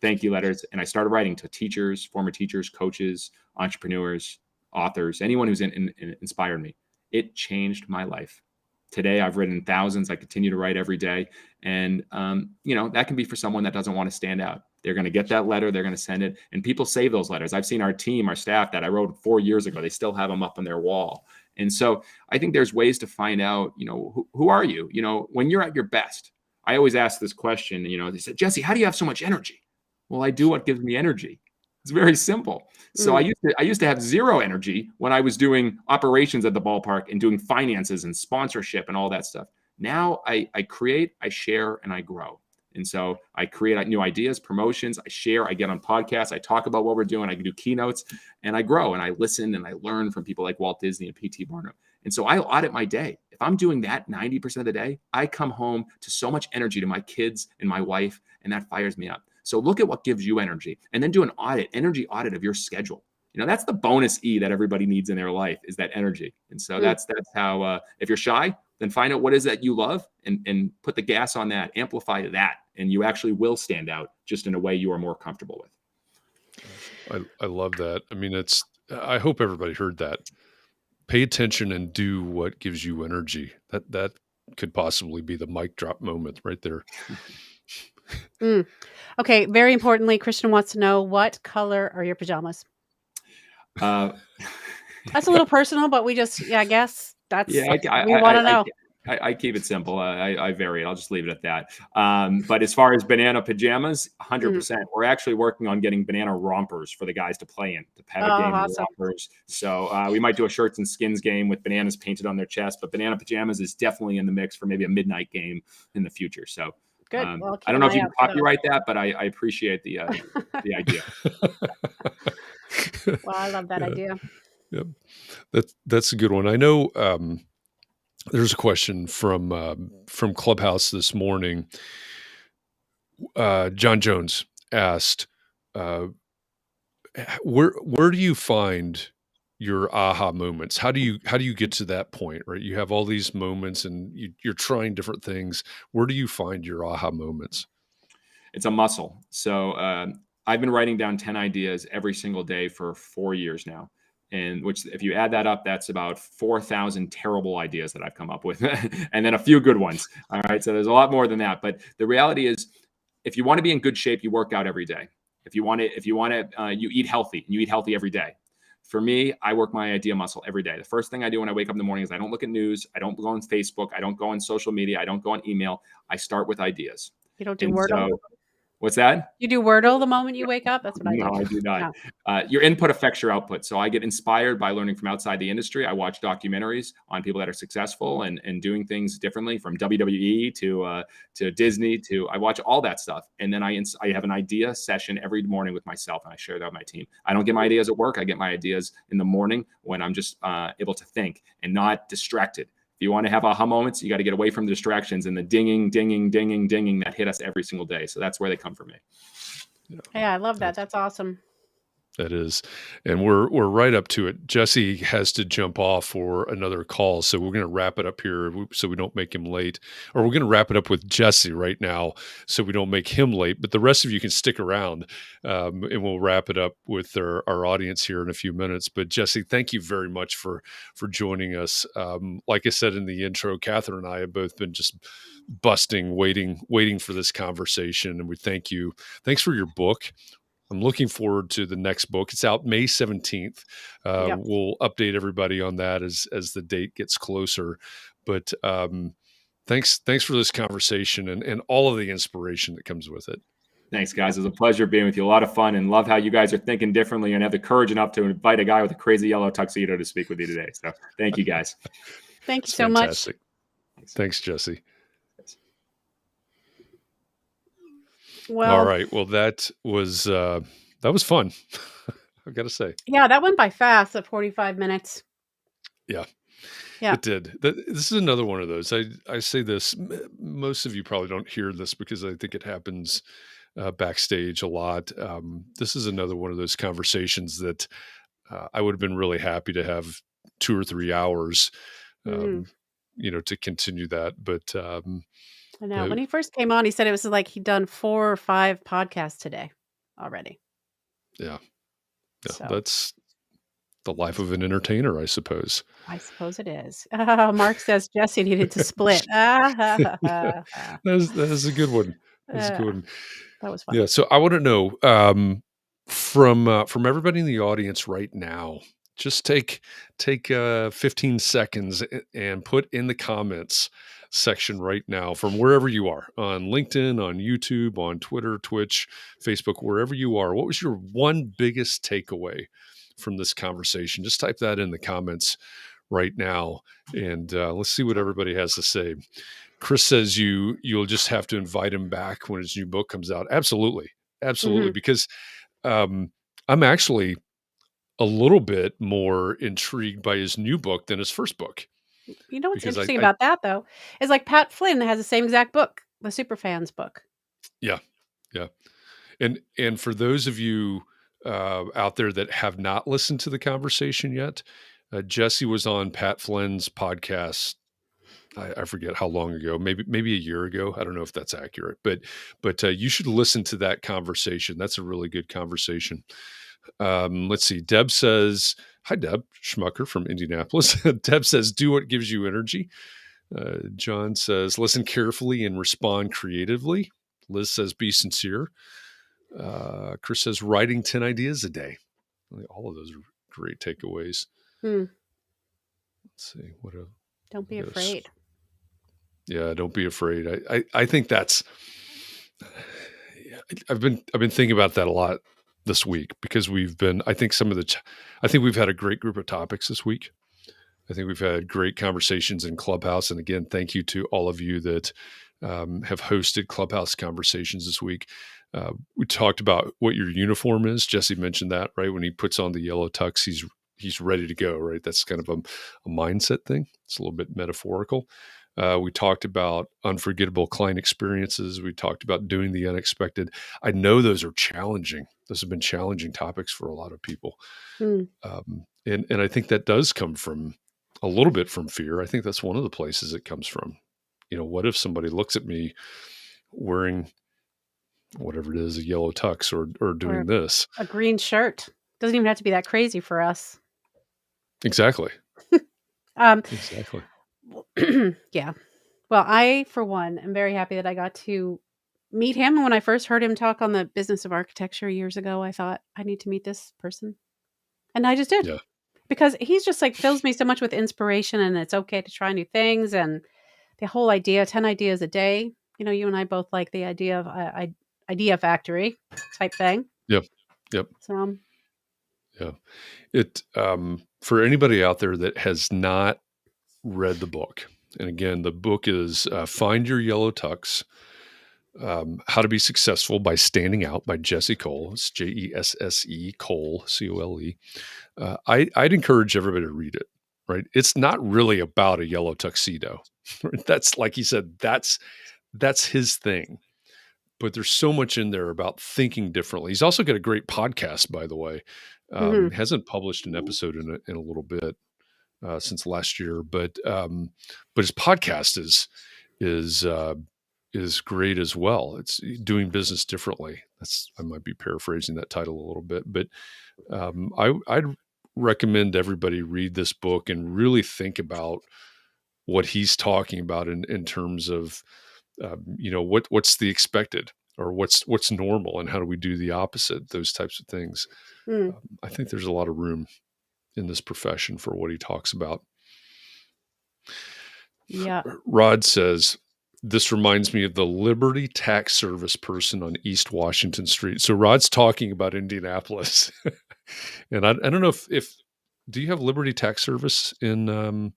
thank you letters, and I started writing to teachers, former teachers, coaches, entrepreneurs, authors, anyone who's inspired me. It changed my life. Today, I've written thousands. I continue to write every day. And, that can be for someone that doesn't want to stand out. They're going to get that letter. They're going to send it. And people save those letters. I've seen our team, our staff that I wrote 4 years ago. They still have them up on their wall. And so I think there's ways to find out, who are you? When you're at your best. I always ask this question, they said, Jesse, how do you have so much energy? Well, I do what gives me energy. It's very simple. So I used to have zero energy when I was doing operations at the ballpark and doing finances and sponsorship and all that stuff. Now I create, I share, and I grow. And so I create new ideas, promotions, I share, I get on podcasts, I talk about what we're doing, I do keynotes, and I grow and I listen and I learn from people like Walt Disney and P.T. Barnum. And so I audit my day. If I'm doing that 90% of the day, I come home to so much energy to my kids and my wife, and that fires me up. So look at what gives you energy and then do an energy audit of your schedule. That's the bonus E that everybody needs in their life is that energy. And so that's how, if you're shy, then find out what is that you love and put the gas on that, amplify that, and you actually will stand out just in a way you are more comfortable with. I love that. I mean, I hope everybody heard that. Pay attention and do what gives you energy. That could possibly be the mic drop moment right there. Okay. Very importantly, Christian wants to know, what color are your pajamas? That's a little personal, but I guess that's we want to know. I keep it simple. I vary it. I'll just leave it at that. But as far as banana pajamas, 100%. We're actually working on getting banana rompers for the guys to play in, to have a game of rompers. So we might do a shirts and skins game with bananas painted on their chest, but banana pajamas is definitely in the mix for maybe a midnight game in the future. So good. I don't know if you can copyright that, but I appreciate the idea. Well, I love that idea. Yep. That's a good one. I know there's a question from Clubhouse this morning. John Jones asked, where do you find your aha moments? How do you get to that point, right? You have all these moments and you're trying different things. Where do you find your aha moments? It's a muscle. So I've been writing down 10 ideas every single day for 4 years now. And which, if you add that up, that's about 4,000 terrible ideas that I've come up with, and then a few good ones. All right. So there's a lot more than that. But the reality is, if you want to be in good shape, you work out every day. If you want to, you eat healthy, and you eat healthy every day. For me, I work my idea muscle every day. The first thing I do when I wake up in the morning is I don't look at news. I don't go on Facebook. I don't go on social media. I don't go on email. I start with ideas. You don't do Wordle? What's that? You do Wordle the moment you wake up? That's what I do. No, I do not. No. Your input affects your output. So I get inspired by learning from outside the industry. I watch documentaries on people that are successful and doing things differently, from WWE to Disney I watch all that stuff. And then I have an idea session every morning with myself, and I share that with my team. I don't get my ideas at work. I get my ideas in the morning when I'm just able to think and not distracted. If you want to have aha moments, you got to get away from the distractions and the dinging that hit us every single day. So that's where they come from me. Yeah, I love that. That's awesome. That is. And we're right up to it. Jesse has to jump off for another call. So we're going to wrap it up here so we don't make him late. Or we're going to wrap it up with Jesse right now so we don't make him late. But the rest of you can stick around and we'll wrap it up with our audience here in a few minutes. But Jesse, thank you very much for joining us. Like I said in the intro, Katharine and I have both been just busting, waiting for this conversation. And we thank you. Thanks for your book. I'm looking forward to the next book. It's out May 17th. Yep. We'll update everybody on that as the date gets closer. But thanks for this conversation and all of the inspiration that comes with it. Thanks, guys. It was a pleasure being with you. A lot of fun, and love how you guys are thinking differently and have the courage enough to invite a guy with a crazy yellow tuxedo to speak with you today. So thank you, guys. Thank you so much. Thanks, Jesse. Well, all right. Well, that was fun. I've got to say. Yeah, that went by fast at 45 minutes. Yeah. Yeah. It did. This is another one of those. I say this, most of you probably don't hear this because I think it happens backstage a lot. This is another one of those conversations that I would have been really happy to have 2 or 3 hours, to continue that. But I know when he first came on, he said it was like he'd done 4 or 5 podcasts today already. Yeah. So. That's the life of an entertainer, I suppose. I suppose it is. Mark says Jesse needed to split. That is a good one. That's a good one. That was fun. Yeah. So I want to know from everybody in the audience right now, just take 15 seconds and put in the comments section right now from wherever you are, on LinkedIn, on YouTube, on Twitter, Twitch, Facebook, wherever you are. What was your one biggest takeaway from this conversation? Just type that in the comments right now, and let's see what everybody has to say. Chris says you'll just have to invite him back when his new book comes out. Absolutely. Because I'm actually a little bit more intrigued by his new book than his first book. You know what's interesting about that, though, is like Pat Flynn has the same exact book, the Superfans book. Yeah. And for those of you out there that have not listened to the conversation yet, Jesse was on Pat Flynn's podcast. I forget how long ago, maybe a year ago. I don't know if that's accurate, but you should listen to that conversation. That's a really good conversation. Let's see. Deb says, hi, Deb Schmucker from Indianapolis. Deb says, do what gives you energy. John says, listen carefully and respond creatively. Liz says, be sincere. Chris says, writing 10 ideas a day. All of those are great takeaways. Let's see. What else? Don't be afraid. Yeah, don't be afraid. I think that's. I've been thinking about that a lot this week because we've been. I think we've had a great group of topics this week. I think we've had great conversations in Clubhouse, and again, thank you to all of you that have hosted Clubhouse conversations this week. We talked about what your uniform is. Jesse mentioned that, right? When he puts on the yellow tux, he's ready to go, right? That's kind of a mindset thing. It's a little bit metaphorical. We talked about unforgettable client experiences. We talked about doing the unexpected. I know those are challenging. Those have been challenging topics for a lot of people. And I think that does come from a little bit from fear. I think that's one of the places it comes from. What if somebody looks at me wearing whatever it is, a yellow tux or doing this? A green shirt. Doesn't even have to be that crazy for us. Exactly. Exactly. Yeah. Well, I, for one, am very happy that I got to meet him. When I first heard him talk on the business of architecture years ago, I thought, I need to meet this person. And I just did. Yeah. Because he's just like fills me so much with inspiration, and it's okay to try new things. And the whole idea, 10 ideas a day, you and I both like the idea of idea factory type thing. Yep. So, yeah. It, for anybody out there that has not read the book, and again, the book is Find Your Yellow Tux, How to Be Successful by Standing Out by Jesse Cole. It's Jesse Cole, Cole. I'd encourage everybody to read it, right? It's not really about a yellow tuxedo. That's, like he said, that's his thing. But there's so much in there about thinking differently. He's also got a great podcast, by the way. Hasn't published an episode in a little bit since last year, but his podcast is great as well. It's doing business differently. I might be paraphrasing that title a little bit, but I'd recommend everybody read this book and really think about what he's talking about in terms of what's the expected. or what's normal, and how do we do the opposite? Those types of things. I think there's a lot of room in this profession for what he talks about. Yeah. Rod says, this reminds me of the Liberty Tax Service person on East Washington Street. So Rod's talking about Indianapolis. And I don't know if do you have Liberty Tax Service in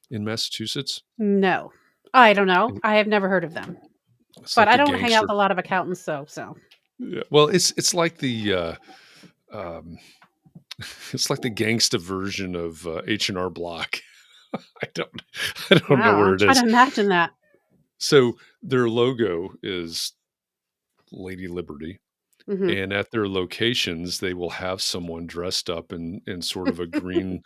Massachusetts? No, I don't know. I have never heard of them, It's but like I the don't hang out gangster. with a lot of accountants, so. Yeah. Well, it's like the it's like the gangsta version of H&R Block. I don't know Wow, where I'm it trying is. to imagine that. So their logo is Lady Liberty. Mm-hmm. And at their locations, they will have someone dressed up in sort of a green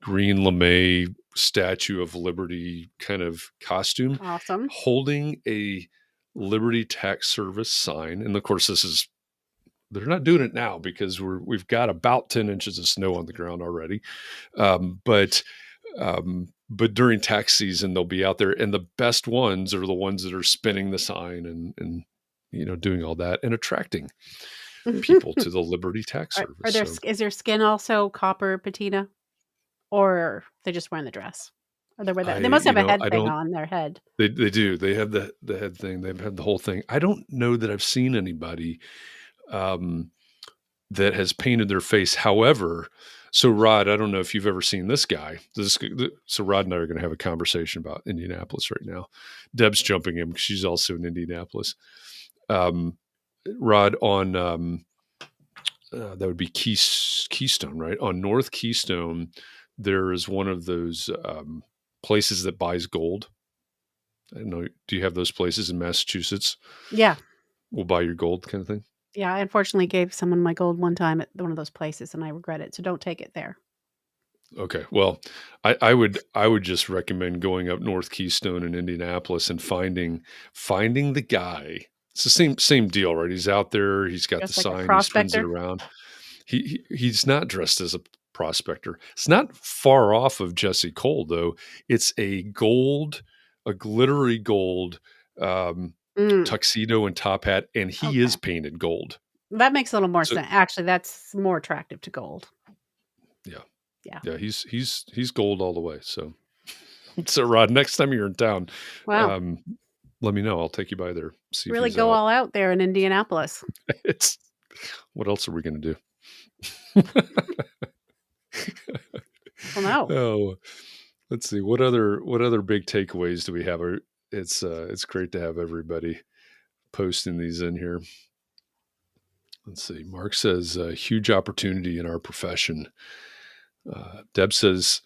lame Statue of Liberty kind of costume, Awesome. holding a Liberty Tax Service sign. And of course, they're not doing it now because we've got about 10 inches of snow on the ground already. But during tax season, they'll be out there, and the best ones are the ones that are spinning the sign and doing all that and attracting people to the Liberty Tax Service. Is their skin also copper patina, or they're just wearing the dress? Or they must have a head thing on their head. They do. They have the head thing. They've had the whole thing. I don't know that I've seen anybody that has painted their face. However, so Rod, I don't know if you've ever seen this guy. So Rod and I are going to have a conversation about Indianapolis right now. Deb's jumping in because she's also in Indianapolis. Rod, on that would be Keystone, right? On North Keystone, there is one of those places that buys gold. I don't know. Do you have those places in Massachusetts? Yeah. We'll buy your gold kind of thing. Yeah, I unfortunately gave someone my gold one time at one of those places, and I regret it. So don't take it there. Okay. Well, I would just recommend going up North Keystone in Indianapolis and finding the guy. It's the same deal, right? He's out there. He's got Just the like a sign. He spins it prospector? around. He's not dressed as a prospector. It's not far off of Jesse Cole, though. It's a glittery gold tuxedo and top hat, and he is painted gold. That makes a little more sense. Actually, that's more attractive to gold. Yeah. He's gold all the way. So Rod, next time you're in town, wow, let me know. I'll take you by there. See really if go all out there in Indianapolis. What else are we going to do? Well, no. Oh, let's see. What other big takeaways do we have? It's great to have everybody posting these in here. Let's see. Mark says huge opportunity in our profession. Deb says,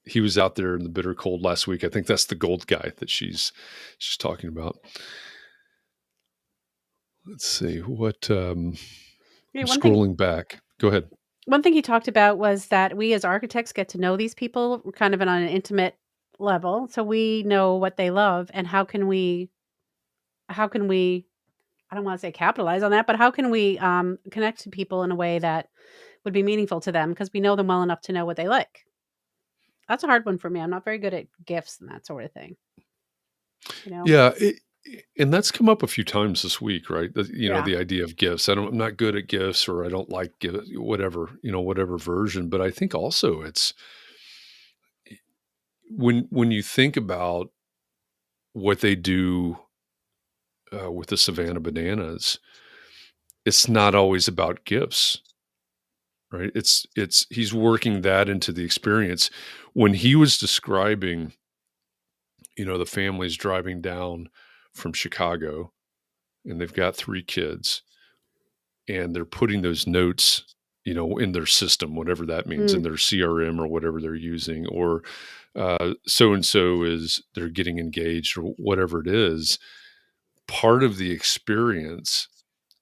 he was out there in the bitter cold last week. I think that's the gold guy that she's talking about. Let's see what. I'm scrolling back. Go ahead. One thing he talked about was that we as architects get to know these people kind of on an intimate level, so we know what they love, and how can we? I don't want to say capitalize on that, but how can we connect to people in a way that would be meaningful to them because we know them well enough to know what they like? That's a hard one for me. I'm not very good at gifts and that sort of thing. Yeah, and that's come up a few times this week, right? The idea of gifts. I'm not good at gifts, or I don't like gifts, whatever version. But I think also it's when you think about what they do with the Savannah Bananas, it's not always about gifts, right? He's working that into the experience. When he was describing, the family's driving down from Chicago, and they've got 3 kids, and they're putting those notes, in their system, whatever that means, in their CRM or whatever they're using, or so-and-so they're getting engaged, or whatever it is. Part of the experience,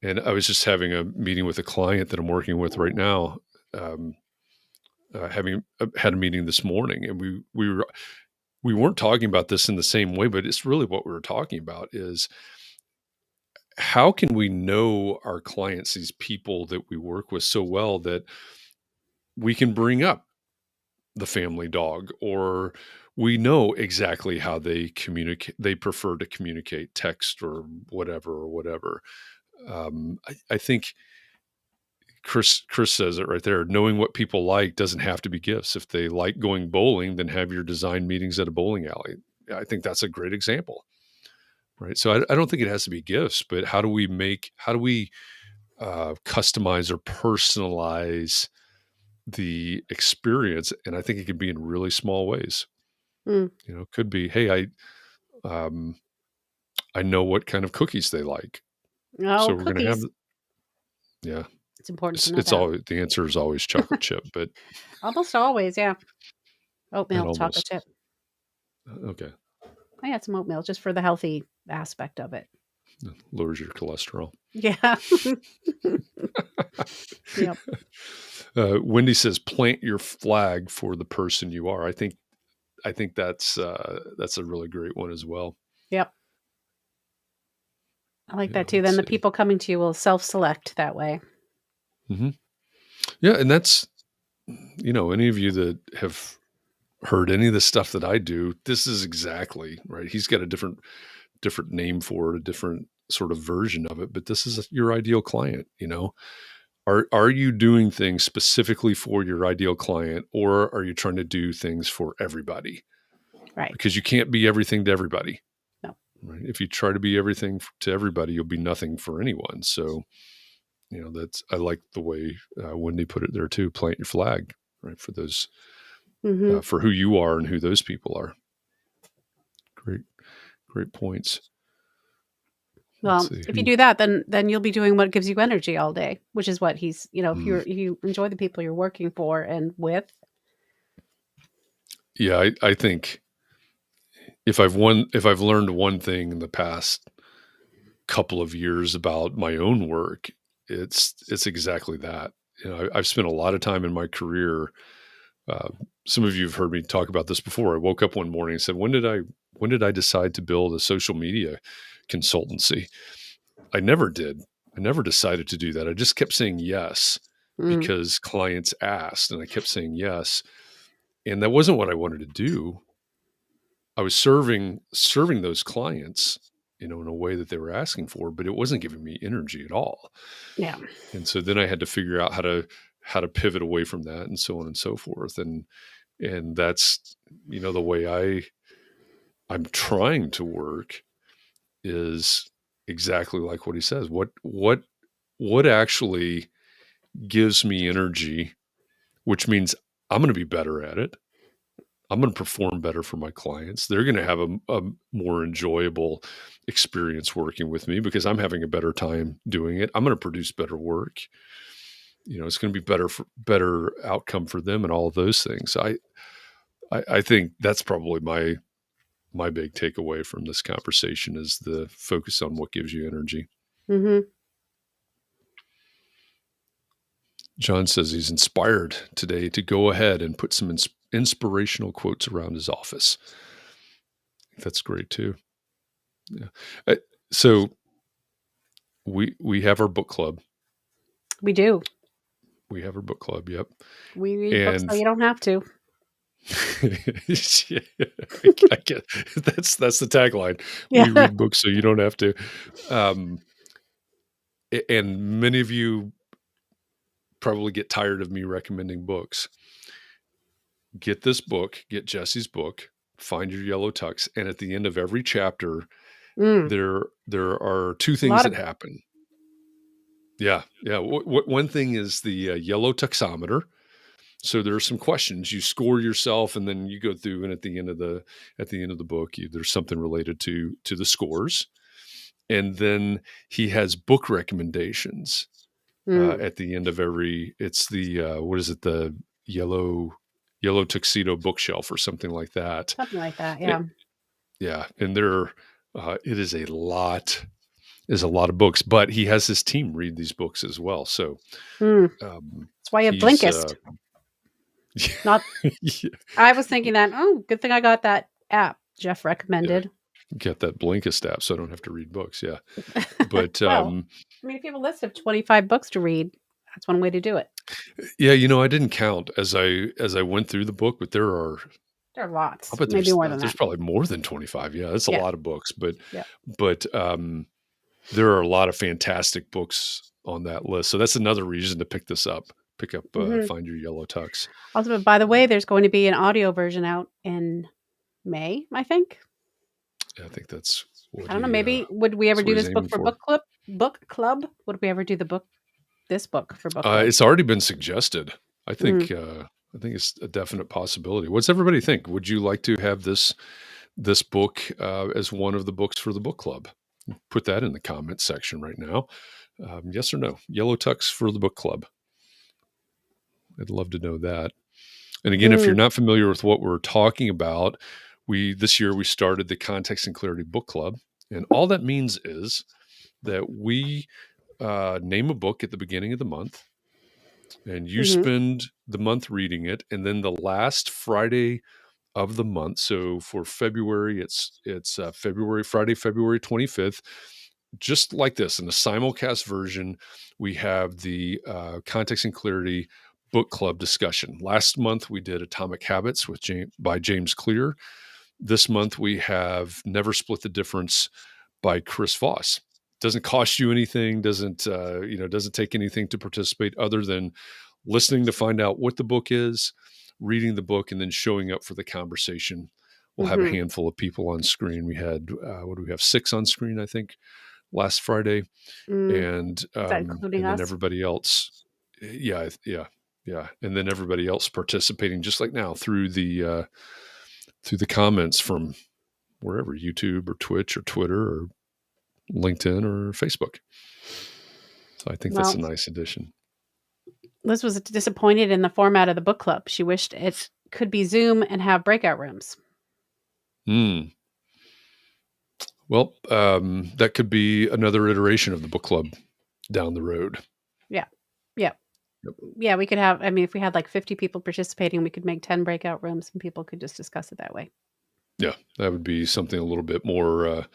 and I was just having a meeting with a client that I'm working with right now, having had a meeting this morning, and we weren't talking about this in the same way, but it's really what we were talking about is how can we know our clients, these people that we work with so well, that we can bring up the family dog, or we know exactly how they communicate. They prefer to communicate text or whatever. I think Chris says it right there. Knowing what people like doesn't have to be gifts. If they like going bowling, then have your design meetings at a bowling alley. I think that's a great example, right? So I don't think it has to be gifts, but how do we customize or personalize the experience? And I think it can be in really small ways. Mm. It could be, hey, I know what kind of cookies they like, Oh, so we're going to have, cookies. yeah. It's important to know It's that. always, the answer is always chocolate chip, but Almost always, yeah. Oatmeal, not chocolate almost. chip. Okay. I had some oatmeal just for the healthy aspect of it. Lowers your cholesterol. Yeah. Yep. Wendy says, plant your flag for the person you are. I think that's a really great one as well. Yep. I like Yeah, that too. Then let's the see. people coming to you will self-select that way. Mm-hmm. Yeah, and that's, any of you that have heard any of the stuff that I do, this is exactly right. He's got a different name for it, a different sort of version of it, but this is your ideal client. Are you doing things specifically for your ideal client, or are you trying to do things for everybody? Right. Because you can't be everything to everybody. No. Right? If you try to be everything to everybody, you'll be nothing for anyone. So, I like the way Wendy put it there too. Plant your flag, right, for those, for who you are and who those people are. Great points. Well, if you do that, then you'll be doing what gives you energy all day, which is what he's, if you enjoy the people you're working for and with. Yeah, I think if I've learned one thing in the past couple of years about my own work, it's exactly that. I've spent a lot of time in my career. Some of you have heard me talk about this before. I woke up one morning and said, when did I decide to build a social media consultancy? I never did. I never decided to do that. I just kept saying yes because clients asked, and I kept saying yes. And that wasn't what I wanted to do. I was serving those clients, in a way that they were asking for, but it wasn't giving me energy at all. Yeah. And so then I had to figure out how to pivot away from that, and so on and so forth. And that's, the way I'm trying to work is exactly like what he says. What actually gives me energy, which means I'm going to be better at it. I'm going to perform better for my clients. They're going to have a more enjoyable experience working with me because I'm having a better time doing it. I'm going to produce better work. It's going to be better outcome for them and all of those things. I think that's probably my big takeaway from this conversation is the focus on what gives you energy. Mm-hmm. John says he's inspired today to go ahead and put some inspirational quotes around his office. That's great too. Yeah. So we have our book club. We do. We have our book club. Yep. We read books so you don't have to. I get that's the tagline. Yeah. We read books so you don't have to. And many of you probably get tired of me recommending books. Get this book, get Jesse's book, Find Your Yellow Tux, and at the end of every chapter, there are two things that happen. Yeah. One thing is the Yellow Tuxometer. So there are some questions. You score yourself, and then you go through, and at the end of the book, there's something related to the scores. And then he has book recommendations at the end of every. It's the what is it? The Yellow Tuxedo bookshelf or something like that. Something like that, yeah. Yeah, and it is a lot. Is a lot of books, but he has his team read these books as well. So that's why you have Blinkist. Not. Yeah. I was thinking that. Oh, good thing I got that app Jeff recommended. Yeah. Get that Blinkist app, so I don't have to read books. Yeah, but well, if you have a list of 25 books to read, that's one way to do it. Yeah, I didn't count as I went through the book, but there are There are lots. I'll bet Maybe more than there's that. probably more than 25. Yeah, that's a Yeah. lot of books, but Yeah. There are a lot of fantastic books on that list. So that's another reason to pick this up. Pick up Find Your Yellow Tux. Also, by the way, there's going to be an audio version out in May, I think. I think that's what I don't know. Maybe would we ever do this book for book club? Would we ever do this book for book club? It's already been suggested. I think it's a definite possibility. What's everybody think? Would you like to have this book as one of the books for the book club? Put that in the comments section right now. Yes or no? Yellow Tux for the book club. I'd love to know that. And again, if you're not familiar with what we're talking about, this year we started the Context and Clarity Book Club. And all that means is that we name a book at the beginning of the month, and you spend the month reading it. And then the last Friday of the month, so for February, it's February 25th, just like this in a simulcast version, we have the Context and Clarity Book Club discussion. Last month we did Atomic Habits by James Clear. This month we have Never Split the Difference by Chris Voss. Doesn't cost you anything, doesn't take anything to participate other than listening to find out what the book is, reading the book, and then showing up for the conversation. We'll have a handful of people on screen. We had, 6 on screen, I think, last Friday. And including us? Then everybody else. Yeah. And then everybody else participating just like now through the comments from wherever, YouTube or Twitch or Twitter or LinkedIn or Facebook. So I think that's a nice addition. Liz was disappointed in the format of the book club. She wished it could be Zoom and have breakout rooms. Well, that could be another iteration of the book club down the road. Yeah. Yeah, we could have, if we had like 50 people participating, we could make 10 breakout rooms and people could just discuss it that way. Yeah, that would be something a little bit more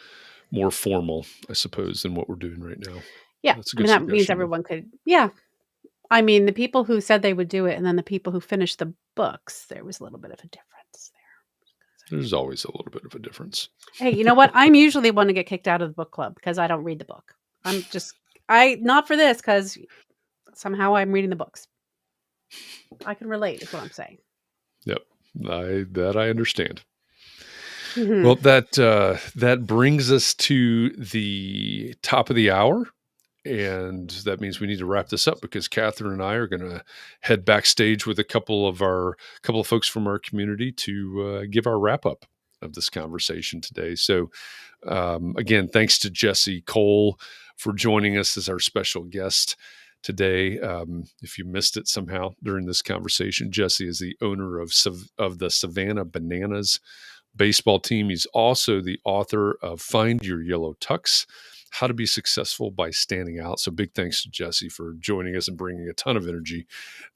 formal, I suppose, than what we're doing right now. Yeah, that means everyone could, the people who said they would do it and then the people who finished the books, there was a little bit of a difference there. There's always a little bit of a difference. Hey, you know what? I'm usually one to get kicked out of the book club because I don't read the book. Not for this, because somehow I'm reading the books. I can relate, is what I'm saying. Yep, I understand. Well, that brings us to the top of the hour. And that means we need to wrap this up because Katharine and I are going to head backstage with a couple of folks from our community to give our wrap up of this conversation today. So again, thanks to Jesse Cole for joining us as our special guest today. If you missed it somehow during this conversation, Jesse is the owner of the Savannah Bananas baseball team. He's also the author of Find Your Yellow Tux, How to Be Successful by Standing Out. So big thanks to Jesse for joining us and bringing a ton of energy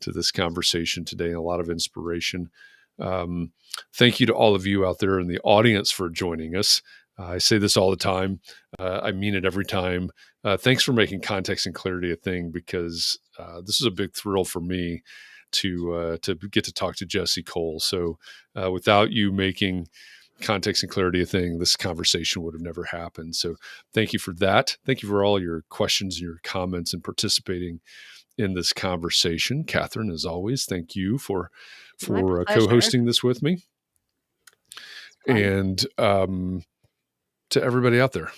to this conversation today and a lot of inspiration. Thank you to all of you out there in the audience for joining us. I say this all the time. I mean it every time. Thanks for making context and clarity a thing, because this is a big thrill for me to get to talk to Jesse Cole. So without you making context and clarity a thing, this conversation would have never happened. So thank you for that. Thank you for all your questions and your comments and participating in this conversation. Katharine, as always, thank you for co-hosting this with me. And to everybody out there,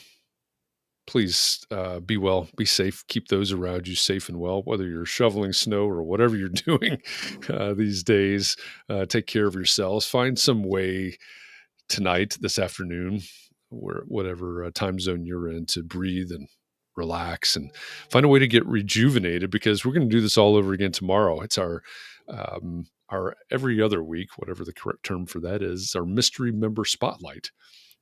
please be well, be safe, keep those around you safe and well, whether you're shoveling snow or whatever you're doing these days. Take care of yourselves. Find some way tonight, this afternoon, whatever time zone you're in, to breathe and relax and find a way to get rejuvenated, because we're going to do this all over again tomorrow. It's our every other week, whatever the correct term for that is, our mystery member spotlight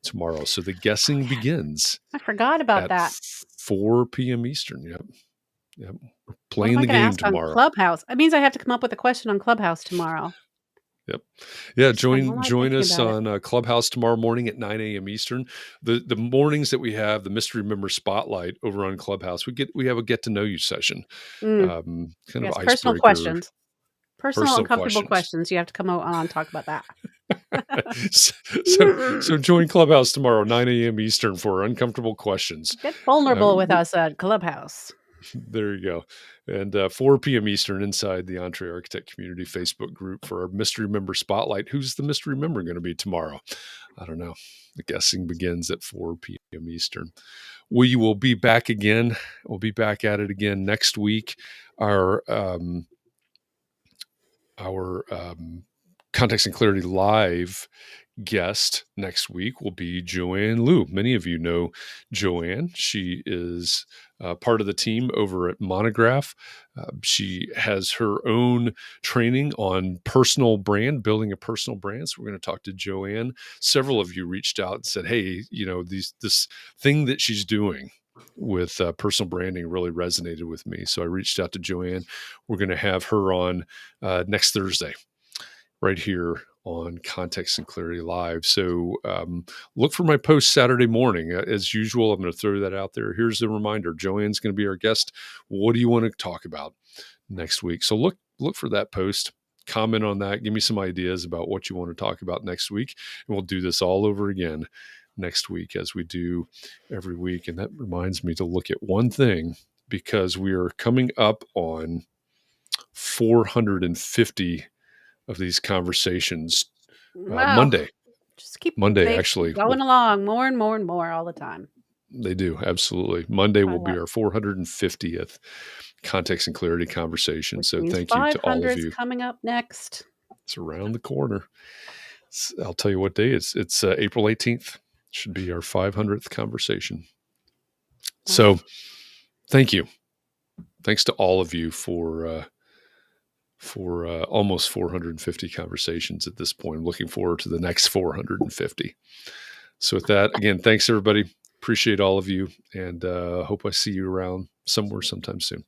tomorrow. So the guessing begins. I forgot about that. 4 p.m. Eastern. Yep. We're playing the game tomorrow. On Clubhouse. That means I have to come up with a question on Clubhouse tomorrow. Yep. Yeah. Join us on Clubhouse tomorrow morning at 9 a.m. Eastern. The mornings that we have the mystery member spotlight over on Clubhouse, we have a get to know you session. Kind of personal questions. Personal uncomfortable questions. You have to come on and talk about that. So join Clubhouse tomorrow, 9 a.m. Eastern, for uncomfortable questions. Get vulnerable with us at Clubhouse. There you go. And 4 p.m. Eastern inside the Entree Architect Community Facebook group for our Mystery Member Spotlight. Who's the Mystery Member going to be tomorrow? I don't know. The guessing begins at 4 p.m. Eastern. We will be back again. We'll be back at it again next week. Our Context and Clarity Live guest next week will be Joanne Liu. Many of you know Joanne. She is part of the team over at Monograph. She has her own training on personal brand, building a personal brand. So we're going to talk to Joanne. Several of you reached out and said, hey, this thing that she's doing with personal branding really resonated with me. So I reached out to Joanne. We're going to have her on next Thursday, right here on Context and Clarity Live. So look for my post Saturday morning. As usual, I'm going to throw that out there. Here's a reminder. Joanne's going to be our guest. What do you want to talk about next week? So look for that post. Comment on that. Give me some ideas about what you want to talk about next week. And we'll do this all over again next week as we do every week. And that reminds me to look at one thing, because we are coming up on 450 of these conversations. Wow. Monday. Just keep Monday, actually. Going along more and more and more all the time. They do, absolutely. Monday will be our 450th Context and Clarity conversation. So thank you to all of you. Coming up next. It's around the corner. I'll tell you what day it's April 18th. Should be our 500th conversation. So thank you. Thanks to all of you for almost 450 conversations at this point. I'm looking forward to the next 450. So with that, again, thanks everybody. Appreciate all of you, and hope I see you around somewhere sometime soon.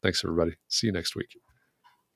Thanks everybody. See you next week.